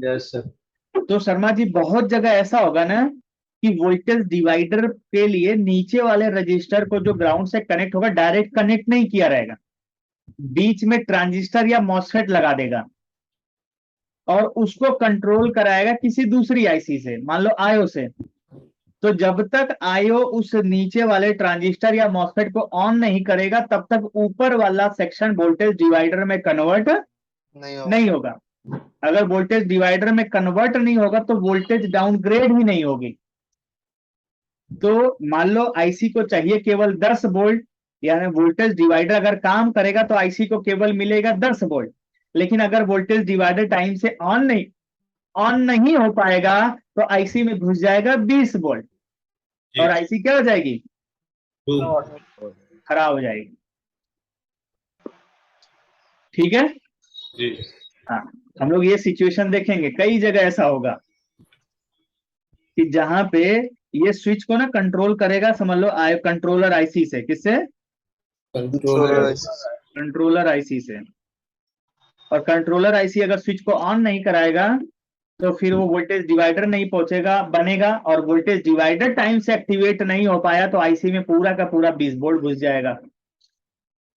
Yes, sir. तो शर्मा जी, बहुत जगह ऐसा होगा ना कि वोल्टेज डिवाइडर के लिए नीचे वाले रजिस्टर को जो ग्राउंड से कनेक्ट होगा, डायरेक्ट कनेक्ट नहीं किया रहेगा, बीच में ट्रांजिस्टर या मॉसफेट लगा देगा और उसको कंट्रोल कराएगा किसी दूसरी आईसी से, मान लो आईओ से। तो जब तक आईओ उस नीचे वाले ट्रांजिस्टर या मॉसफेट को ऑन नहीं करेगा, तब तक ऊपर वाला सेक्शन वोल्टेज डिवाइडर में कन्वर्ट नहीं होगा। अगर वोल्टेज डिवाइडर में कन्वर्ट नहीं होगा तो वोल्टेज डाउनग्रेड ही नहीं होगी। तो मान लो आईसी को चाहिए केवल 10 वोल्ट, यानी वोल्टेज डिवाइडर अगर काम करेगा तो आईसी को केवल मिलेगा 10 वोल्ट। लेकिन अगर वोल्टेज डिवाइडर टाइम से ऑन नहीं हो पाएगा तो आईसी में घुस जाएगा 20 वोल्ट और आईसी क्या हो जाएगी, boom, खराब हो जाएगी। ठीक है, जी, हाँ, हम लोग ये सिचुएशन देखेंगे, कई जगह ऐसा होगा कि जहां पे ये स्विच को ना कंट्रोल करेगा, समझ लो कंट्रोलर आईसी से, किससे, controller, कंट्रोलर आईसी से। और कंट्रोलर आईसी अगर स्विच को ऑन नहीं कराएगा तो फिर वो वोल्टेज डिवाइडर नहीं पहुंचेगा बनेगा, और वोल्टेज डिवाइडर टाइम से एक्टिवेट नहीं हो पाया तो आईसी में पूरा का पूरा 20 वोल्ट घुस जाएगा।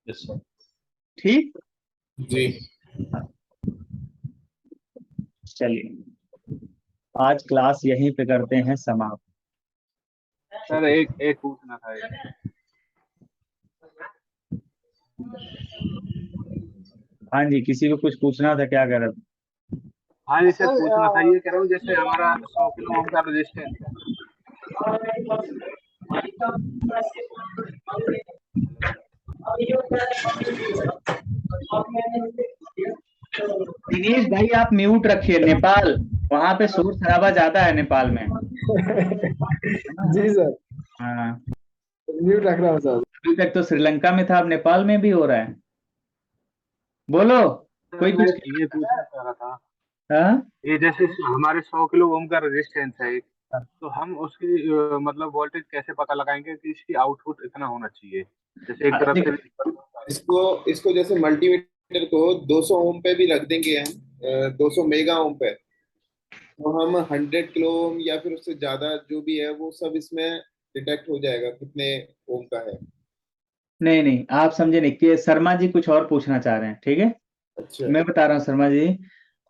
Yes, sir. ठीक, जी, चलिए आज क्लास यहीं पे करते हैं समाप्त। सर एक पूछना था हाँ जी, किसी को कुछ पूछना था, क्या कर रहे थे? हाँ जी सर, पूछना था, ये कह रहा हूँ जैसे हमारा 100 किलो ओम का रेजिस्टेंस है, दिनेश भाई आप म्यूट रखिए, नेपाल वहां पे शोर शराबा ज्यादा है नेपाल में। जी सर, हाँ, म्यूट रख रहा हूँ सर। अभी तक तो श्रीलंका में था, अब नेपाल में भी हो रहा है। बोलो, कोई मैं कुछ। ये पूछना चाह रहा था, हाँ? ये जैसे हमारे 100 किलो ओम का रेजिस्टेंस है एक, तो हम उसकी मतलब वोल्टेज कैसे पता लगाएंगे कि इसकी आउटपुट इतना होना चाहिए, जैसे एक तरफ से इसको जैसे मल्टीमीटर को 200 ओम पे भी रख देंगे हम, 200 मेगा ओम पे, तो हम 100 किलो ओम या फिर उससे ज्यादा जो भी है वो सब इसमें डिटेक्ट हो जाएगा कितने ओम का है। नहीं नहीं, आप समझे नहीं कि शर्मा जी कुछ और पूछना चाह रहे हैं। ठीक है, अच्छा, मैं बता रहा हूँ शर्मा जी,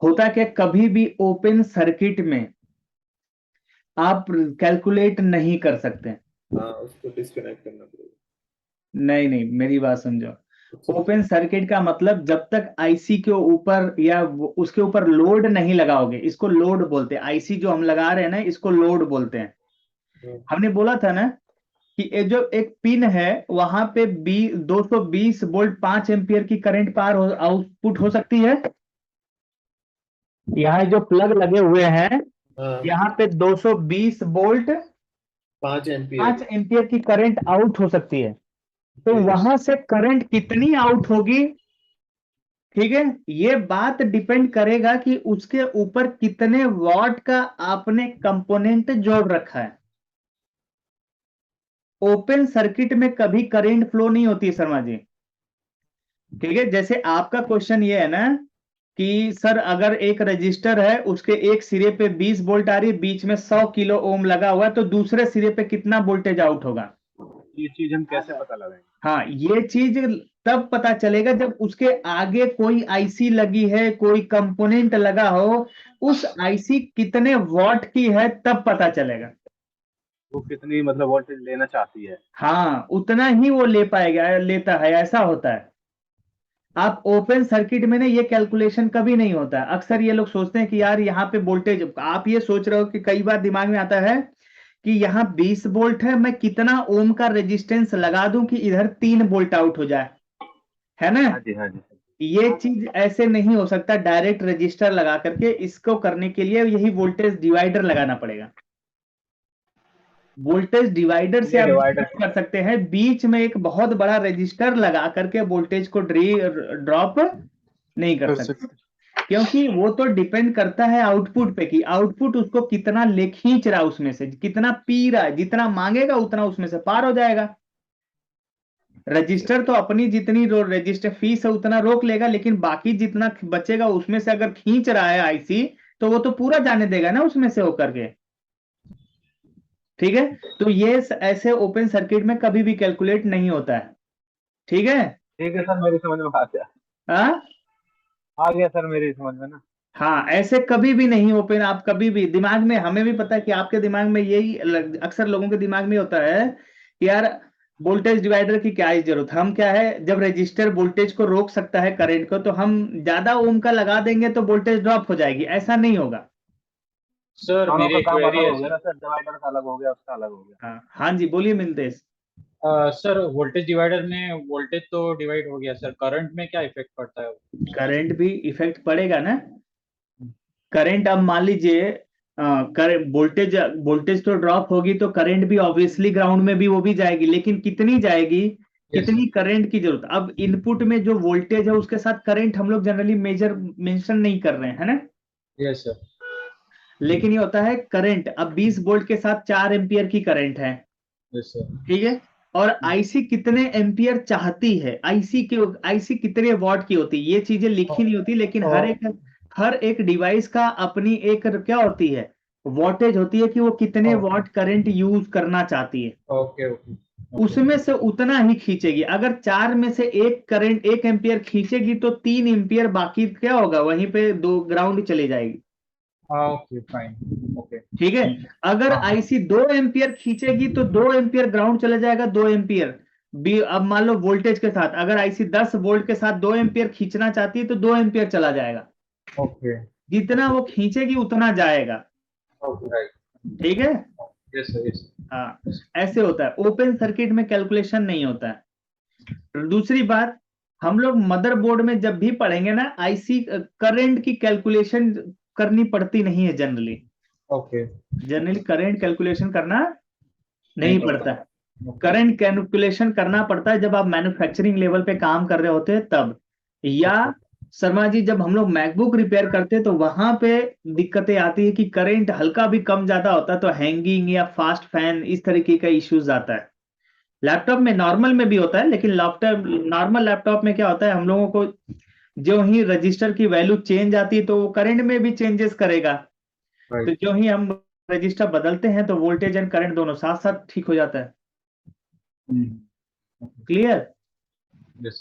होता क्या, कभी भी ओपन सर्किट में आप कैलकुलेट नहीं कर सकते। हाँ उसको डिस्कनेक्ट करना पड़ेगा। नहीं नहीं, मेरी बात समझो, ओपन सर्किट का मतलब जब तक आईसी के ऊपर या उसके ऊपर लोड नहीं लगाओगे, इसको लोड बोलते हैं, आईसी जो हम लगा रहे हैं ना इसको लोड बोलते हैं। हमने बोला था ना कि ये जो एक पिन है वहां पे 220 वोल्ट 5 एम्पियर की करंट पार आउटपुट हो सकती है। यहाँ जो प्लग लगे हुए हैं हाँ, यहाँ पे 220 वोल्ट 5 एम्पियर 5 एम्पियर की करंट आउट हो सकती है। तो वहां से करंट कितनी आउट होगी, ठीक है, ये बात डिपेंड करेगा कि उसके ऊपर कितने वॉट का आपने कंपोनेंट जोड़ रखा है। ओपन सर्किट में कभी करंट फ्लो नहीं होती है शर्मा जी। ठीक है, जैसे आपका क्वेश्चन ये है ना कि सर अगर एक रजिस्टर है उसके एक सिरे पे 20 वोल्ट आ रही है, बीच में 100 किलो ओम लगा हुआ है, तो दूसरे सिरे पे कितना वोल्टेज आउट होगा। ये चीज हम कैसे पता लगाएंगे? हाँ, ये चीज तब पता चलेगा जब उसके आगे कोई आईसी लगी है, कोई कंपोनेंट लगा हो, उस आईसी कितने वॉट की है तब पता चलेगा। वो कितनी मतलब वोल्टेज लेना चाहती है। हाँ, उतना ही वो ले पाएगा, लेता है, ऐसा होता है। आप ओपन सर्किट में ना ये कैलकुलेशन कभी नहीं होता है। अक्सर ये लोग सोचते हैं कि यार यहाँ पे वोल्टेज, आप ये सोच रहे हो कि कई बार दिमाग में आता है कि यहाँ 20 वोल्ट है, मैं कितना ओम का रेजिस्टेंस लगा दूं कि इधर 3 वोल्ट आउट हो जाए, है ना। हाँ जी, हाँ जी। ये चीज ऐसे नहीं हो सकता डायरेक्ट रजिस्टर लगा करके। इसको करने के लिए यही वोल्टेज डिवाइडर लगाना पड़ेगा। वोल्टेज डिवाइडर से आप डिवाइडर कर सकते हैं, बीच में एक बहुत बड़ा रजिस्टर लगा करके वोल्टेज को ड्रॉप नहीं कर सकते, क्योंकि वो तो डिपेंड करता है आउटपुट पे कि आउटपुट उसको कितना ले खींच रहा है, उसमें से कितना पी रहा है, जितना मांगेगा उतना उसमें से पार हो जाएगा। रजिस्टर तो अपनी जितनी रजिस्टर फीस है उतना रोक लेगा, लेकिन बाकी जितना बचेगा उसमें से अगर खींच रहा है आईसी तो वो तो पूरा जाने देगा ना उसमें से होकर के। ठीक है, तो ये ऐसे ओपन सर्किट में कभी भी कैलकुलेट नहीं होता है। ठीक है सर, मेरी समझ में आ गया। हाँ, आ गया सर मेरी समझ में ना। हाँ, ऐसे कभी भी नहीं ओपन, आप कभी भी दिमाग में, हमें भी पता है कि आपके दिमाग में यही अक्सर लोगों के दिमाग में होता है कि यार वोल्टेज डिवाइडर की क्या जरूरत, हम क्या है, जब रजिस्टर वोल्टेज को रोक सकता है करंट को, तो हम ज्यादा ओम का लगा देंगे तो वोल्टेज ड्रॉप हो जाएगी। ऐसा नहीं होगा सर दोनों मेरी का काम क्वेरी अलग है हो गया सर। ना सर, डिवाइडर का अलग हो गया, उसका अलग हो गया। हाँ, हाँ जी, बोलिए मिलतेश। सर वोल्टेज डिवाइडर में वोल्टेज तो डिवाइड हो गया सर, करंट में क्या इफेक्ट पड़ता है? करंट भी इफेक्ट पड़ेगा ना, करंट अब मान लीजिए वोल्टेज वोल्टेज तो ड्रॉप होगी तो करंट भी ऑब्वियसली ग्राउंड में भी वो भी जाएगी, लेकिन कितनी जाएगी, कितनी करंट की जरूरत। अब इनपुट में जो वोल्टेज है उसके साथ करंट हम लोग जनरली मेंशन नहीं कर रहे हैं, है ना। Yes sir. लेकिन ये होता है करंट, अब 20 वोल्ट के साथ 4 एम्पियर की करंट है, यस सर। ठीक है। और आईसी कितने एम्पियर चाहती है, आईसी कितने वॉट की होती है, ये चीजें लिखी नहीं होती, लेकिन हर एक डिवाइस का अपनी एक क्या होती है, वॉटेज होती है कि वो कितने वॉट करंट यूज करना चाहती है, ओके ओके। उसमें से उतना ही खींचेगी। अगर 4 में से एक एम्पियर खींचेगी तो 3 एम्पियर बाकी क्या होगा, वहीं पे 2 ग्राउंड चले जाएगी, ओके फाइन ओके। ठीक है। अगर आईसी 2 एम्पियर खींचेगी तो 2 एम्पियर ग्राउंड चला जाएगा, 2 एम्पियर भी। अब मान लो वोल्टेज के साथ अगर आईसी 10 वोल्ट के साथ 2 एम्पियर खींचना चाहती है तो 2 एम्पियर चला जाएगा, ओके जितना वो खींचेगी उतना जाएगा, ओके राइट। ठीक है। Yes sir yes. हाँ, ऐसे होता है, ओपन सर्किट में कैलकुलेशन नहीं होता है। दूसरी बात, हम लोग मदरबोर्ड में जब भी पढ़ेंगे ना, आईसी करंट की कैलकुलेशन करनी पड़ती नहीं है generally, okay generally current calculation करना नहीं पड़ता है। करंट कैलकुलेशन करना पड़ता है जब आप मैन्युफैक्चरिंग लेवल पे काम कर रहे होते हैं तब, या शर्मा जी जब हम लोग मैकबुक रिपेयर करते हैं तो वहां पे दिक्कतें आती है कि करंट हल्का भी कम ज्यादा होता है तो हैंगिंग या फास्ट फैन इस तरीके का इश्यूज आता है। लैपटॉप में नॉर्मल में भी होता है, लेकिन लैपटॉप नॉर्मल लैपटॉप में क्या होता है, हम लोगों को जो ही रजिस्टर की वैल्यू चेंज आती है तो वो करंट में भी चेंजेस करेगा, तो जो ही हम रजिस्टर बदलते हैं तो वोल्टेज एंड करंट दोनों साथ साथ ठीक हो जाता है। क्लियर।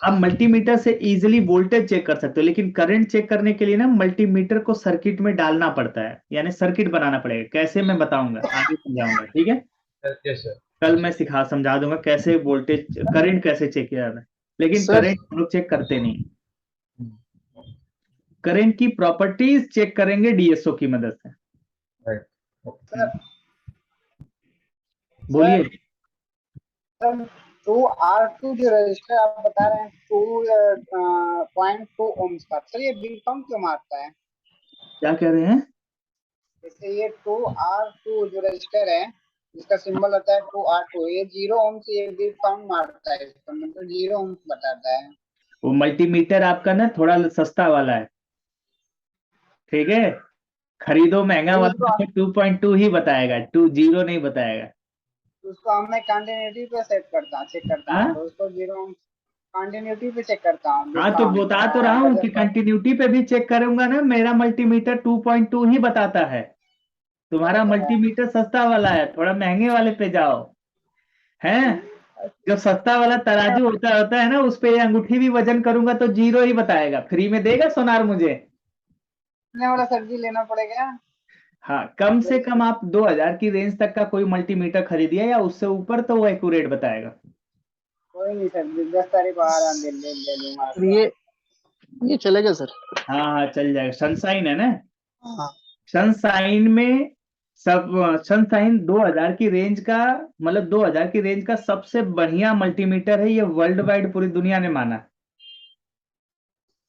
आप मल्टीमीटर से इजीली वोल्टेज चेक कर सकते हो, लेकिन करंट चेक करने के लिए ना मल्टीमीटर को सर्किट में डालना पड़ता है, यानी सर्किट बनाना पड़ेगा। कैसे मैं बताऊंगा, आगे समझाऊंगा, ठीक है। Yes sir. कल मैं समझा दूंगा कैसे वोल्टेज करंट कैसे चेक किया जाता है, लेकिन सर। करंट हम लोग चेक करते नहीं। करंट की प्रॉपर्टीज चेक करेंगे डीएसओ की मदद से। बोलिए। टू R2 जो रजिस्टर आप बता रहे हैं 2.2 ओम्स का, सर ये बिल कम क्यों मारता है? क्या कह रहे हैं? जैसे ये 2R2 जो रजिस्टर है जिसका सिंबल होता है 2R2, ये 0 ओम से ये बिल कम मारता है, इसका मतलब 0 ओम बताता है। वो मल्टीमीटर आपका ना थोड़ा सस्ता वाला है, ठीक है। खरीदो महंगा वाला 2.2 ही बताएगा, 2.0 नहीं बताएगा। उसको मैं कंटिन्यूटी पे चेक करता हूँ तो उसको 0 ओम कंटिन्यूटी पे चेक करता हूँ। हाँ तो बता तो रहा हूँ कि कंटिन्यूटी पे भी चेक करूंगा ना, मेरा मल्टीमीटर 2.2 ही बताता है, तुम्हारा मल्टीमीटर सस्ता वाला है, थोड़ा महंगे वाले पे जाओ। हैं, जो सस्ता वाला तराजू होता है ना, उस पे अंगूठी भी वजन करूंगा तो 0 ही बताएगा। फ्री में देगा सोनार मुझे? वाला सब्जी लेना पड़ेगा। हाँ, कम से कम आप 2000 की रेंज तक का कोई मल्टीमीटर खरीदिए या उससे ऊपर तो वो एक्यूरेट बताएगा। कोई नहीं सर, 10 तारीख आ रहा ले लूंगा। ये चलेगा सर? हाँ हाँ चल जाएगा, सनशाइन है ना। हाँ। सनशाइन में सनशाइन 2000 की रेंज का, मतलब 2000 की रेंज का सबसे बढ़िया मल्टीमीटर है, ये वर्ल्ड वाइड पूरी दुनिया ने माना,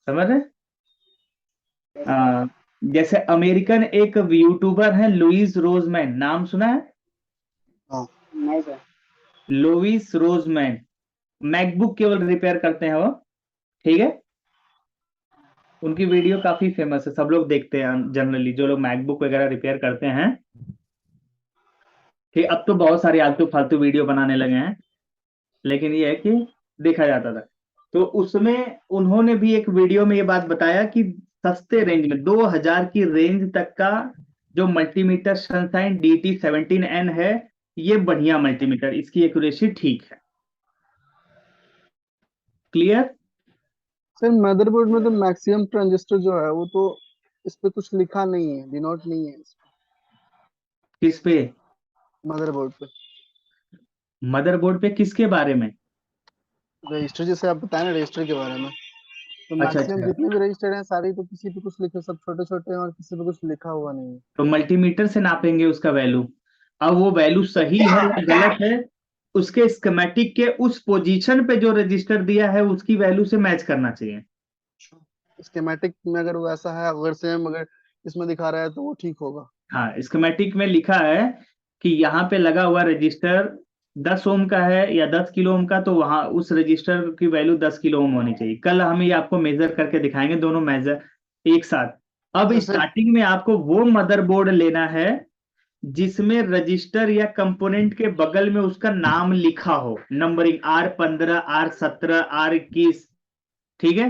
समझ रहे? जैसे अमेरिकन एक यूट्यूबर है लुइस रोजमैन, नाम सुना है? नहीं सर। लुइस रोजमैन मैकबुक केवल रिपेयर करते हैं वो, ठीक है। उनकी वीडियो काफी फेमस है, सब लोग देखते हैं जनरली, जो लोग मैकबुक वगैरह रिपेयर करते हैं। ठीक, अब तो बहुत सारे आलतू फालतू वीडियो बनाने लगे हैं, लेकिन ये है कि देखा जाता था। तो उसमें उन्होंने भी एक वीडियो में ये बात बताया कि सस्ते रेंज में 2000 की रेंज तक का जो मल्टीमीटर सनशाइन DT17N है, ये बढ़िया मल्टीमीटर, इसकी एक्यूरेसी ठीक है। क्लियर। सर मदरबोर्ड में तो मैक्सिमम ट्रांजिस्टर जो है वो तो इस पे कुछ लिखा नहीं है, डिनोट नहीं है किस पे? मदरबोर्ड पे। मदरबोर्ड पे किसके बारे में? रजिस्टर जैसे आप बताए ना, रजिस्टर के बारे में, तो अच्छा मैक्सिमम अच्छा, जितने भी रजिस्टर हैं सारे तो किसी पे कुछ लिखे, सब छोटे छोटे हैं और किसी पे कुछ लिखा हुआ नहीं है। तो मल्टीमीटर से नापेंगे उसका वैल्यू। अब वो वैल्यू सही है या गलत है, उसके स्कीमेटिक के उस पोजीशन पे जो रजिस्टर दिया है उसकी वैल्यू से मैच करना चाहिए। स्कीमेटिक में अगर वो ऐसा है, अगर सेम अगर इसमें दिखा रहा है तो वो ठीक होगा। हाँ, स्कीमेटिक में लिखा है कि यहाँ पे लगा हुआ रजिस्टर 10 ओम का है या 10 किलो ओम का, तो वहां उस रजिस्टर की वैल्यू 10 किलो ओम होनी चाहिए। कल हम ये आपको मेजर करके दिखाएंगे, दोनों मेजर एक साथ। अब जैसे स्टार्टिंग में आपको वो मदरबोर्ड लेना है जिसमें रजिस्टर या कंपोनेंट के बगल में उसका नाम लिखा हो, नंबरिंग R15, R17, R21, ठीक है।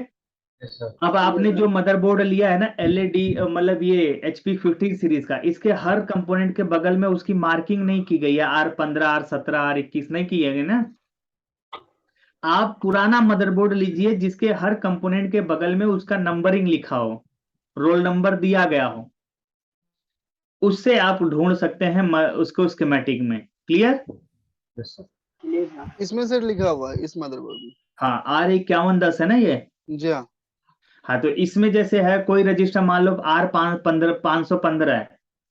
Yes sir. अब आपने जो मदरबोर्ड लिया है ना LED, मतलब ये HP 15 सीरीज का, इसके हर कंपोनेंट के बगल में उसकी मार्किंग नहीं की गई है, R15, R17, R21 नहीं की है ना। आप पुराना मदरबोर्ड लीजिए जिसके हर कंपोनेंट के बगल में उसका नंबरिंग लिखा हो, रोल नंबर दिया गया हो, उससे आप ढूंढ सकते हैं उसको स्कीमेटिक में। क्लियर? Yes sir. इसमें सर लिखा हुआ है इस मदरबोर्ड में। हाँ, R5110 है ना ये। जी हाँ। हाँ, तो इसमें जैसे है कोई रजिस्टर, मान लो R515 है,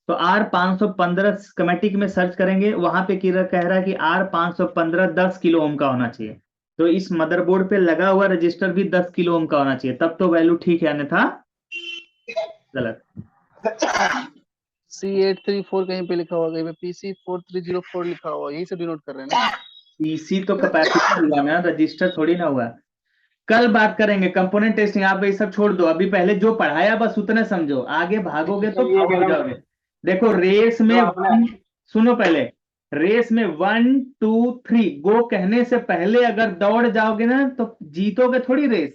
तो R515 स्कीमेटिक में सर्च करेंगे, वहां पे कह रहा है कि R515 10 किलो ओम का होना चाहिए, तो इस मदरबोर्ड पे लगा हुआ रजिस्टर भी 10 किलो ओम का होना चाहिए, तब तो वैल्यू ठीक है, अन्यथा गलत। C834 कहीं पे लिखा हुआ, कहीं पे PC4304 लिखा हुआ, यही से डिनोट कर रहे हैं ना। पीसी तो कैपेसिटी हुआ ना, रजिस्टर थोड़ी ना हुआ। कल बात करेंगे कंपोनेंट टेस्टिंग, आप ये सब छोड़ दो, अभी पहले जो पढ़ाया बस उतने समझो, आगे भागोगे तो फाउल हो जाओगे। देखो रेस में सुनो, पहले रेस में 1 2 3 गो कहने से पहले अगर दौड़ जाओगे ना तो जीतोगे थोड़ी रेस,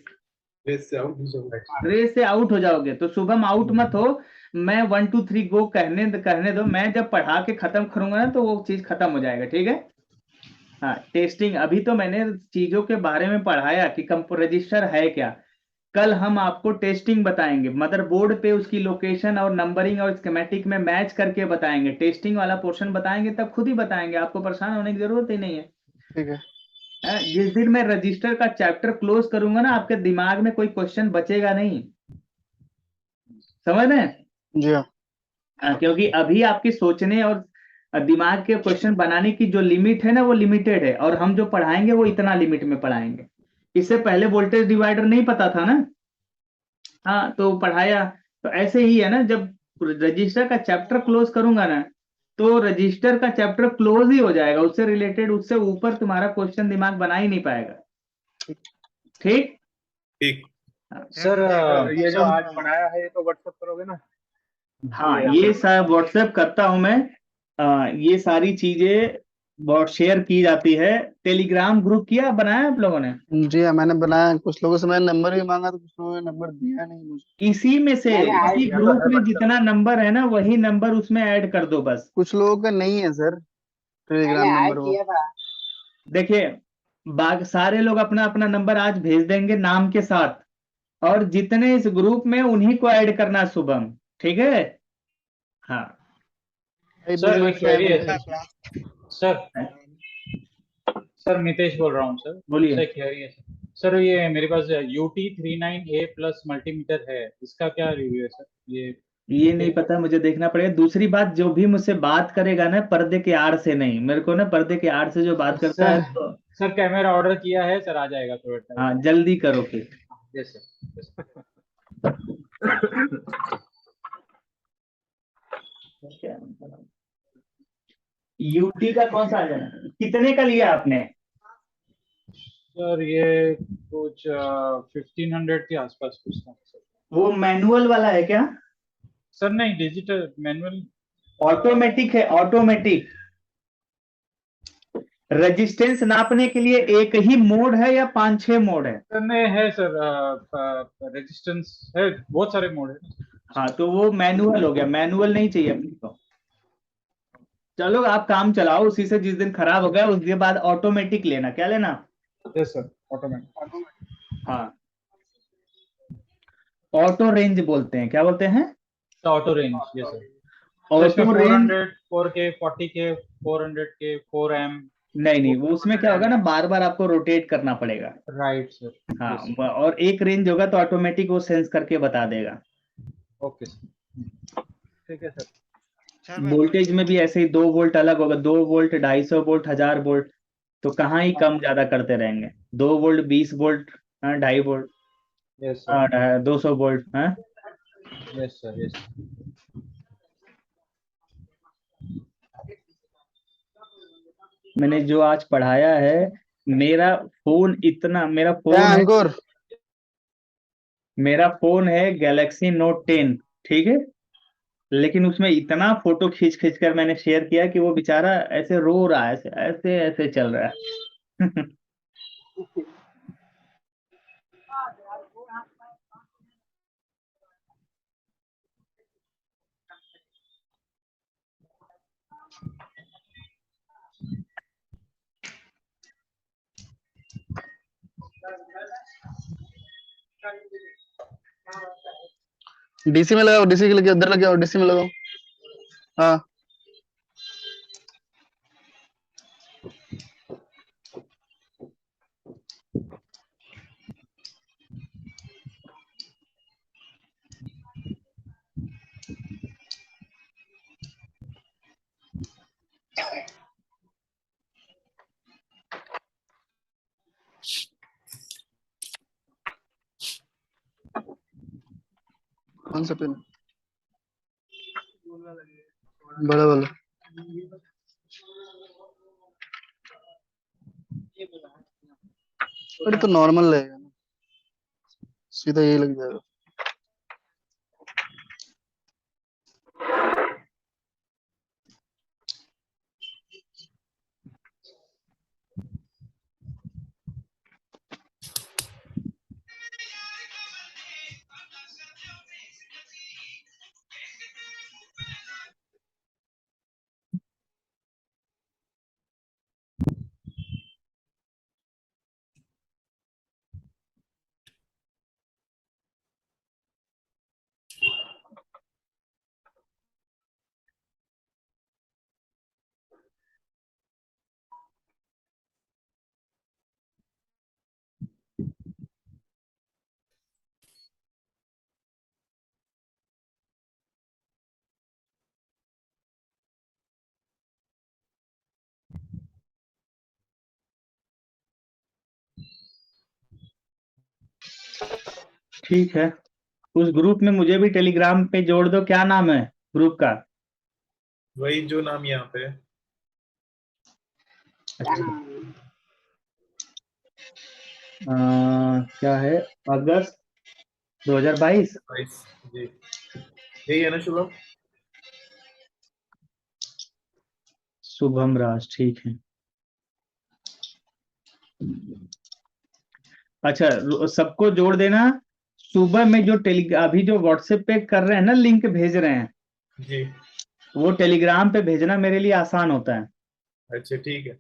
रेस से आउट हो जाओगे। रेस से आउट हो जाओगे। तो शुभम आउट मत हो, मैं 1 2 3 गो कहने दो, मैं जब पढ़ा के खत्म करूंगा ना तो वो चीज खत्म हो जाएगा, ठीक है। हाँ, टेस्टिंग अभी तो मैंने चीजों के बारे में पढ़ाया कि रजिस्टर है क्या। कल हम आपको टेस्टिंग बताएंगे, मदरबोर्ड पे उसकी लोकेशन और नंबरिंग और स्कीमेटिक में मैच करके बताएंगे। टेस्टिंग वाला पोर्शन बताएंगे तब खुद ही बताएंगे, आपको परेशान होने की जरूरत ही नहीं है। ठीक है। जिस दिन मैं रजिस्टर का चैप्टर क्लोज करूंगा ना, आपके दिमाग में कोई क्वेश्चन बचेगा नहीं, समझ रहे हैं? जी हाँ। क्योंकि अभी आपकी सोचने और दिमाग के क्वेश्चन बनाने की जो लिमिट है ना वो लिमिटेड है, और हम जो पढ़ाएंगे वो इतना लिमिट में पढ़ाएंगे। इससे पहले वोल्टेज डिवाइडर नहीं पता था ना, हाँ तो पढ़ाया। तो ऐसे ही है ना, जब रजिस्टर का चैप्टर क्लोज करूंगा ना तो रजिस्टर का चैप्टर क्लोज ही हो जाएगा, उससे रिलेटेड उससे ऊपर तुम्हारा क्वेश्चन दिमाग बना ही नहीं पाएगा। ठीक ठीक। सर ये जो आज पढ़ाया है ये तो व्हाट्सएप करोगे ना? हाँ, ये सब व्हाट्सएप करता हूं मैं। ये सारी चीजें बहुत शेयर की जाती है। टेलीग्राम ग्रुप किया बनाया आप लोगों ने? जी हाँ, मैंने बनाया। कुछ लोगों से मैंने नंबर भी मांगा तो कुछ लोगों ने नंबर दिया नहीं मुझे। इसी में से इसी ग्रुप में जितना नंबर है ना वही नंबर उसमें ऐड कर दो बस। कुछ लोगों का नहीं है सर टेलीग्राम नंबर वो। देखिए, सारे लोग अपना अपना नंबर आज भेज देंगे नाम के साथ, और जितने इस ग्रुप में उन्हीं को ऐड करना है शुभम, ठीक है। हाँ सर एक क्वेरी है सर। सर नितेश बोल रहा हूँ सर। बोलिए। सर क्वेरी है सर, ये मेरे पास UT39A प्लस मल्टीमीटर है, इसका क्या रिव्यू है सर? ये नहीं पता, मुझे देखना पड़ेगा। दूसरी बात, जो भी मुझसे बात करेगा ना पर्दे के आड़ से नहीं, मेरे को ना पर्दे के आड़ से जो बात करता है तो सर कैमरा ऑर्डर किया है सर, आ जाएगा थोड़ा टाइम। हाँ जल्दी करो फिर। Yes sir. यूटी का कौन सा आ जाना, कितने का लिया आपने? सर ये कुछ 1500 के आसपास कुछ था सर। वो मैनुअल वाला है क्या? सर नहीं, डिजिटल मैनुअल। ऑटोमेटिक है, ऑटोमेटिक। रेजिस्टेंस नापने के लिए एक ही मोड है या 5-6 मोड है? सर नहीं है सर, रेजिस्टेंस है, बहुत सारे मोड है। हाँ तो वो मैनुअल हो गया, मैनुअल नहीं चाहिए अपने को। चलो आप काम चलाओ उसी से, जिस दिन खराब हो गया उसके बाद ऑटोमेटिक लेना। क्या लेना? Yes sir, automatic. हाँ, ऑटो रेंज बोलते हैं। क्या बोलते हैं? Auto range. Yes sir. Auto range 400, 4K, 40K, 400K, 4M। नहीं, वो उसमें क्या होगा ना, बार बार आपको रोटेट करना पड़ेगा। Right sir. हाँ, और एक रेंज होगा तो ऑटोमेटिक वो सेंस करके बता देगा। ओके सर, ठीक है सर। वोल्टेज में भी ऐसे ही 2 वोल्ट अलग होगा, 2 वोल्ट 250 वोल्ट 1000 वोल्ट, तो कहाँ ही कम ज्यादा करते रहेंगे। 2 volt 20 volt, 2.5 volt, yes sir. 200 volt. हाँ यस सर, यस। मैंने जो आज पढ़ाया है, मेरा फोन क्या अंकुर? मेरा फोन है गैलेक्सी नोट 10, ठीक है, लेकिन उसमें इतना फोटो खींच खींच कर मैंने शेयर किया कि वो बेचारा ऐसे रो रहा है, ऐसे ऐसे ऐसे चल रहा है। डीसी में लगाओ, डीसी के लगे उधर लगे और डीसी में लगाओ। हाँ कौन सा पेन? बड़ा वाला। अरे तो नॉर्मल रहेगा ना, सीधा यही लग जाएगा। ठीक है, उस ग्रुप में मुझे भी टेलीग्राम पे जोड़ दो। क्या नाम है ग्रुप का? वही जो नाम यहाँ पे है। अच्छा, क्या है? अगस्त 2022। 22 जी, यही है ना शुभम? शुभम राज, ठीक है। अच्छा, सबको जोड़ देना। सुबह में जो अभी जो व्हाट्सएप पे कर रहे हैं ना, लिंक भेज रहे हैं, जी, वो टेलीग्राम पे भेजना मेरे लिए आसान होता है। अच्छा ठीक है,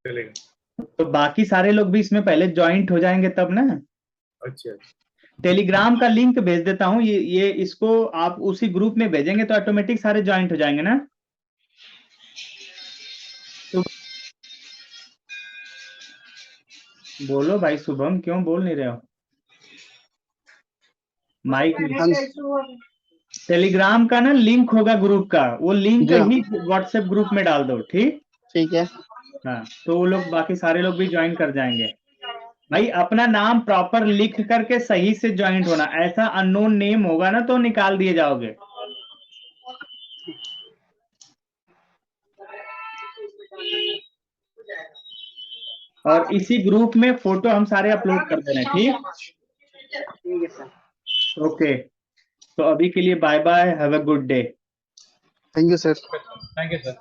चलेगा। तो बाकी सारे लोग भी इसमें पहले ज्वाइंट हो जाएंगे तब ना। अच्छा, टेलीग्राम का लिंक भेज देता हूँ, ये इसको आप उसी ग्रुप में भेजेंगे तो ऑटोमेटिक सारे ज्वाइंट हो जाएंगे ना। तो बोलो भाई शुभम, क्यों बोल नहीं रहे हो? माइक टेलीग्राम का ना लिंक होगा ग्रुप का, वो लिंक जी हाँ, ही व्हाट्सएप ग्रुप में डाल दो, ठीक। ठीक है। हाँ, तो वो लोग बाकी सारे लोग भी ज्वाइन कर जाएंगे। भाई अपना नाम प्रॉपर लिख करके सही से ज्वाइंट होना, ऐसा अननोन नेम होगा ना तो निकाल दिए जाओगे। और इसी ग्रुप में फोटो हम सारे अपलोड कर दे रहे हैं, ठीक। ठीक है सर। ओके, तो अभी के लिए bye bye, have a good day. Thank you sir. Thank you sir.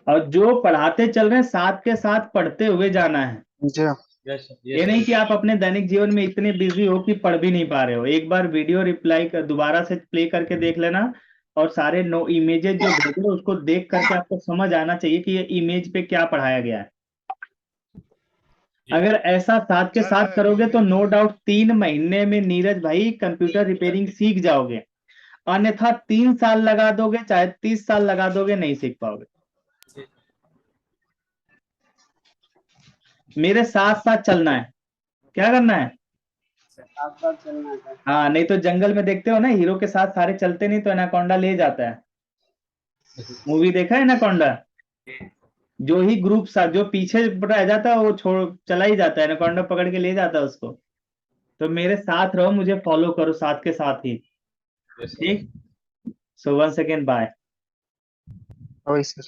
और जो पढ़ाते चल रहे हैं साथ के साथ पढ़ते हुए जाना है। जी हाँ, यस सर, ये नहीं कि आप अपने दैनिक जीवन में इतने बिजी हो कि पढ़ भी नहीं पा रहे हो। एक बार वीडियो रिप्लाई कर दोबारा से प्ले करके देख लेना, और सारे नो इमेजेस जो भेजे उसको देख करके आपको समझ आना चाहिए कि ये इमेज पे क्या पढ़ाया गया है। अगर ऐसा साथ के साथ करोगे तो नो डाउट 3 महीने में नीरज भाई कंप्यूटर रिपेयरिंग सीख जाओगे। अन्यथा 3 साल लगा दोगे, चाहे 30 साल लगा दोगे, नहीं सीख पाओगे। मेरे साथ साथ चलना है। क्या करना है? साथ साथ चलना है सर। हाँ, नहीं तो जंगल में देखते हो ना, हीरो के साथ सारे चलते नहीं तो एनाकोंडा ले जाता है। मूवी देखा है एनाकोंडा? जो ही ग्रुप साथ जो पीछे रह जाता है वो छोड़ चला ही जाता है, एनाकोंडा पकड़ के ले जाता है उसको। तो मेरे साथ रहो, मुझे फॉलो करो साथ के साथ ही, ठीक। सो 1 सेकेंड, बाय। वही सर।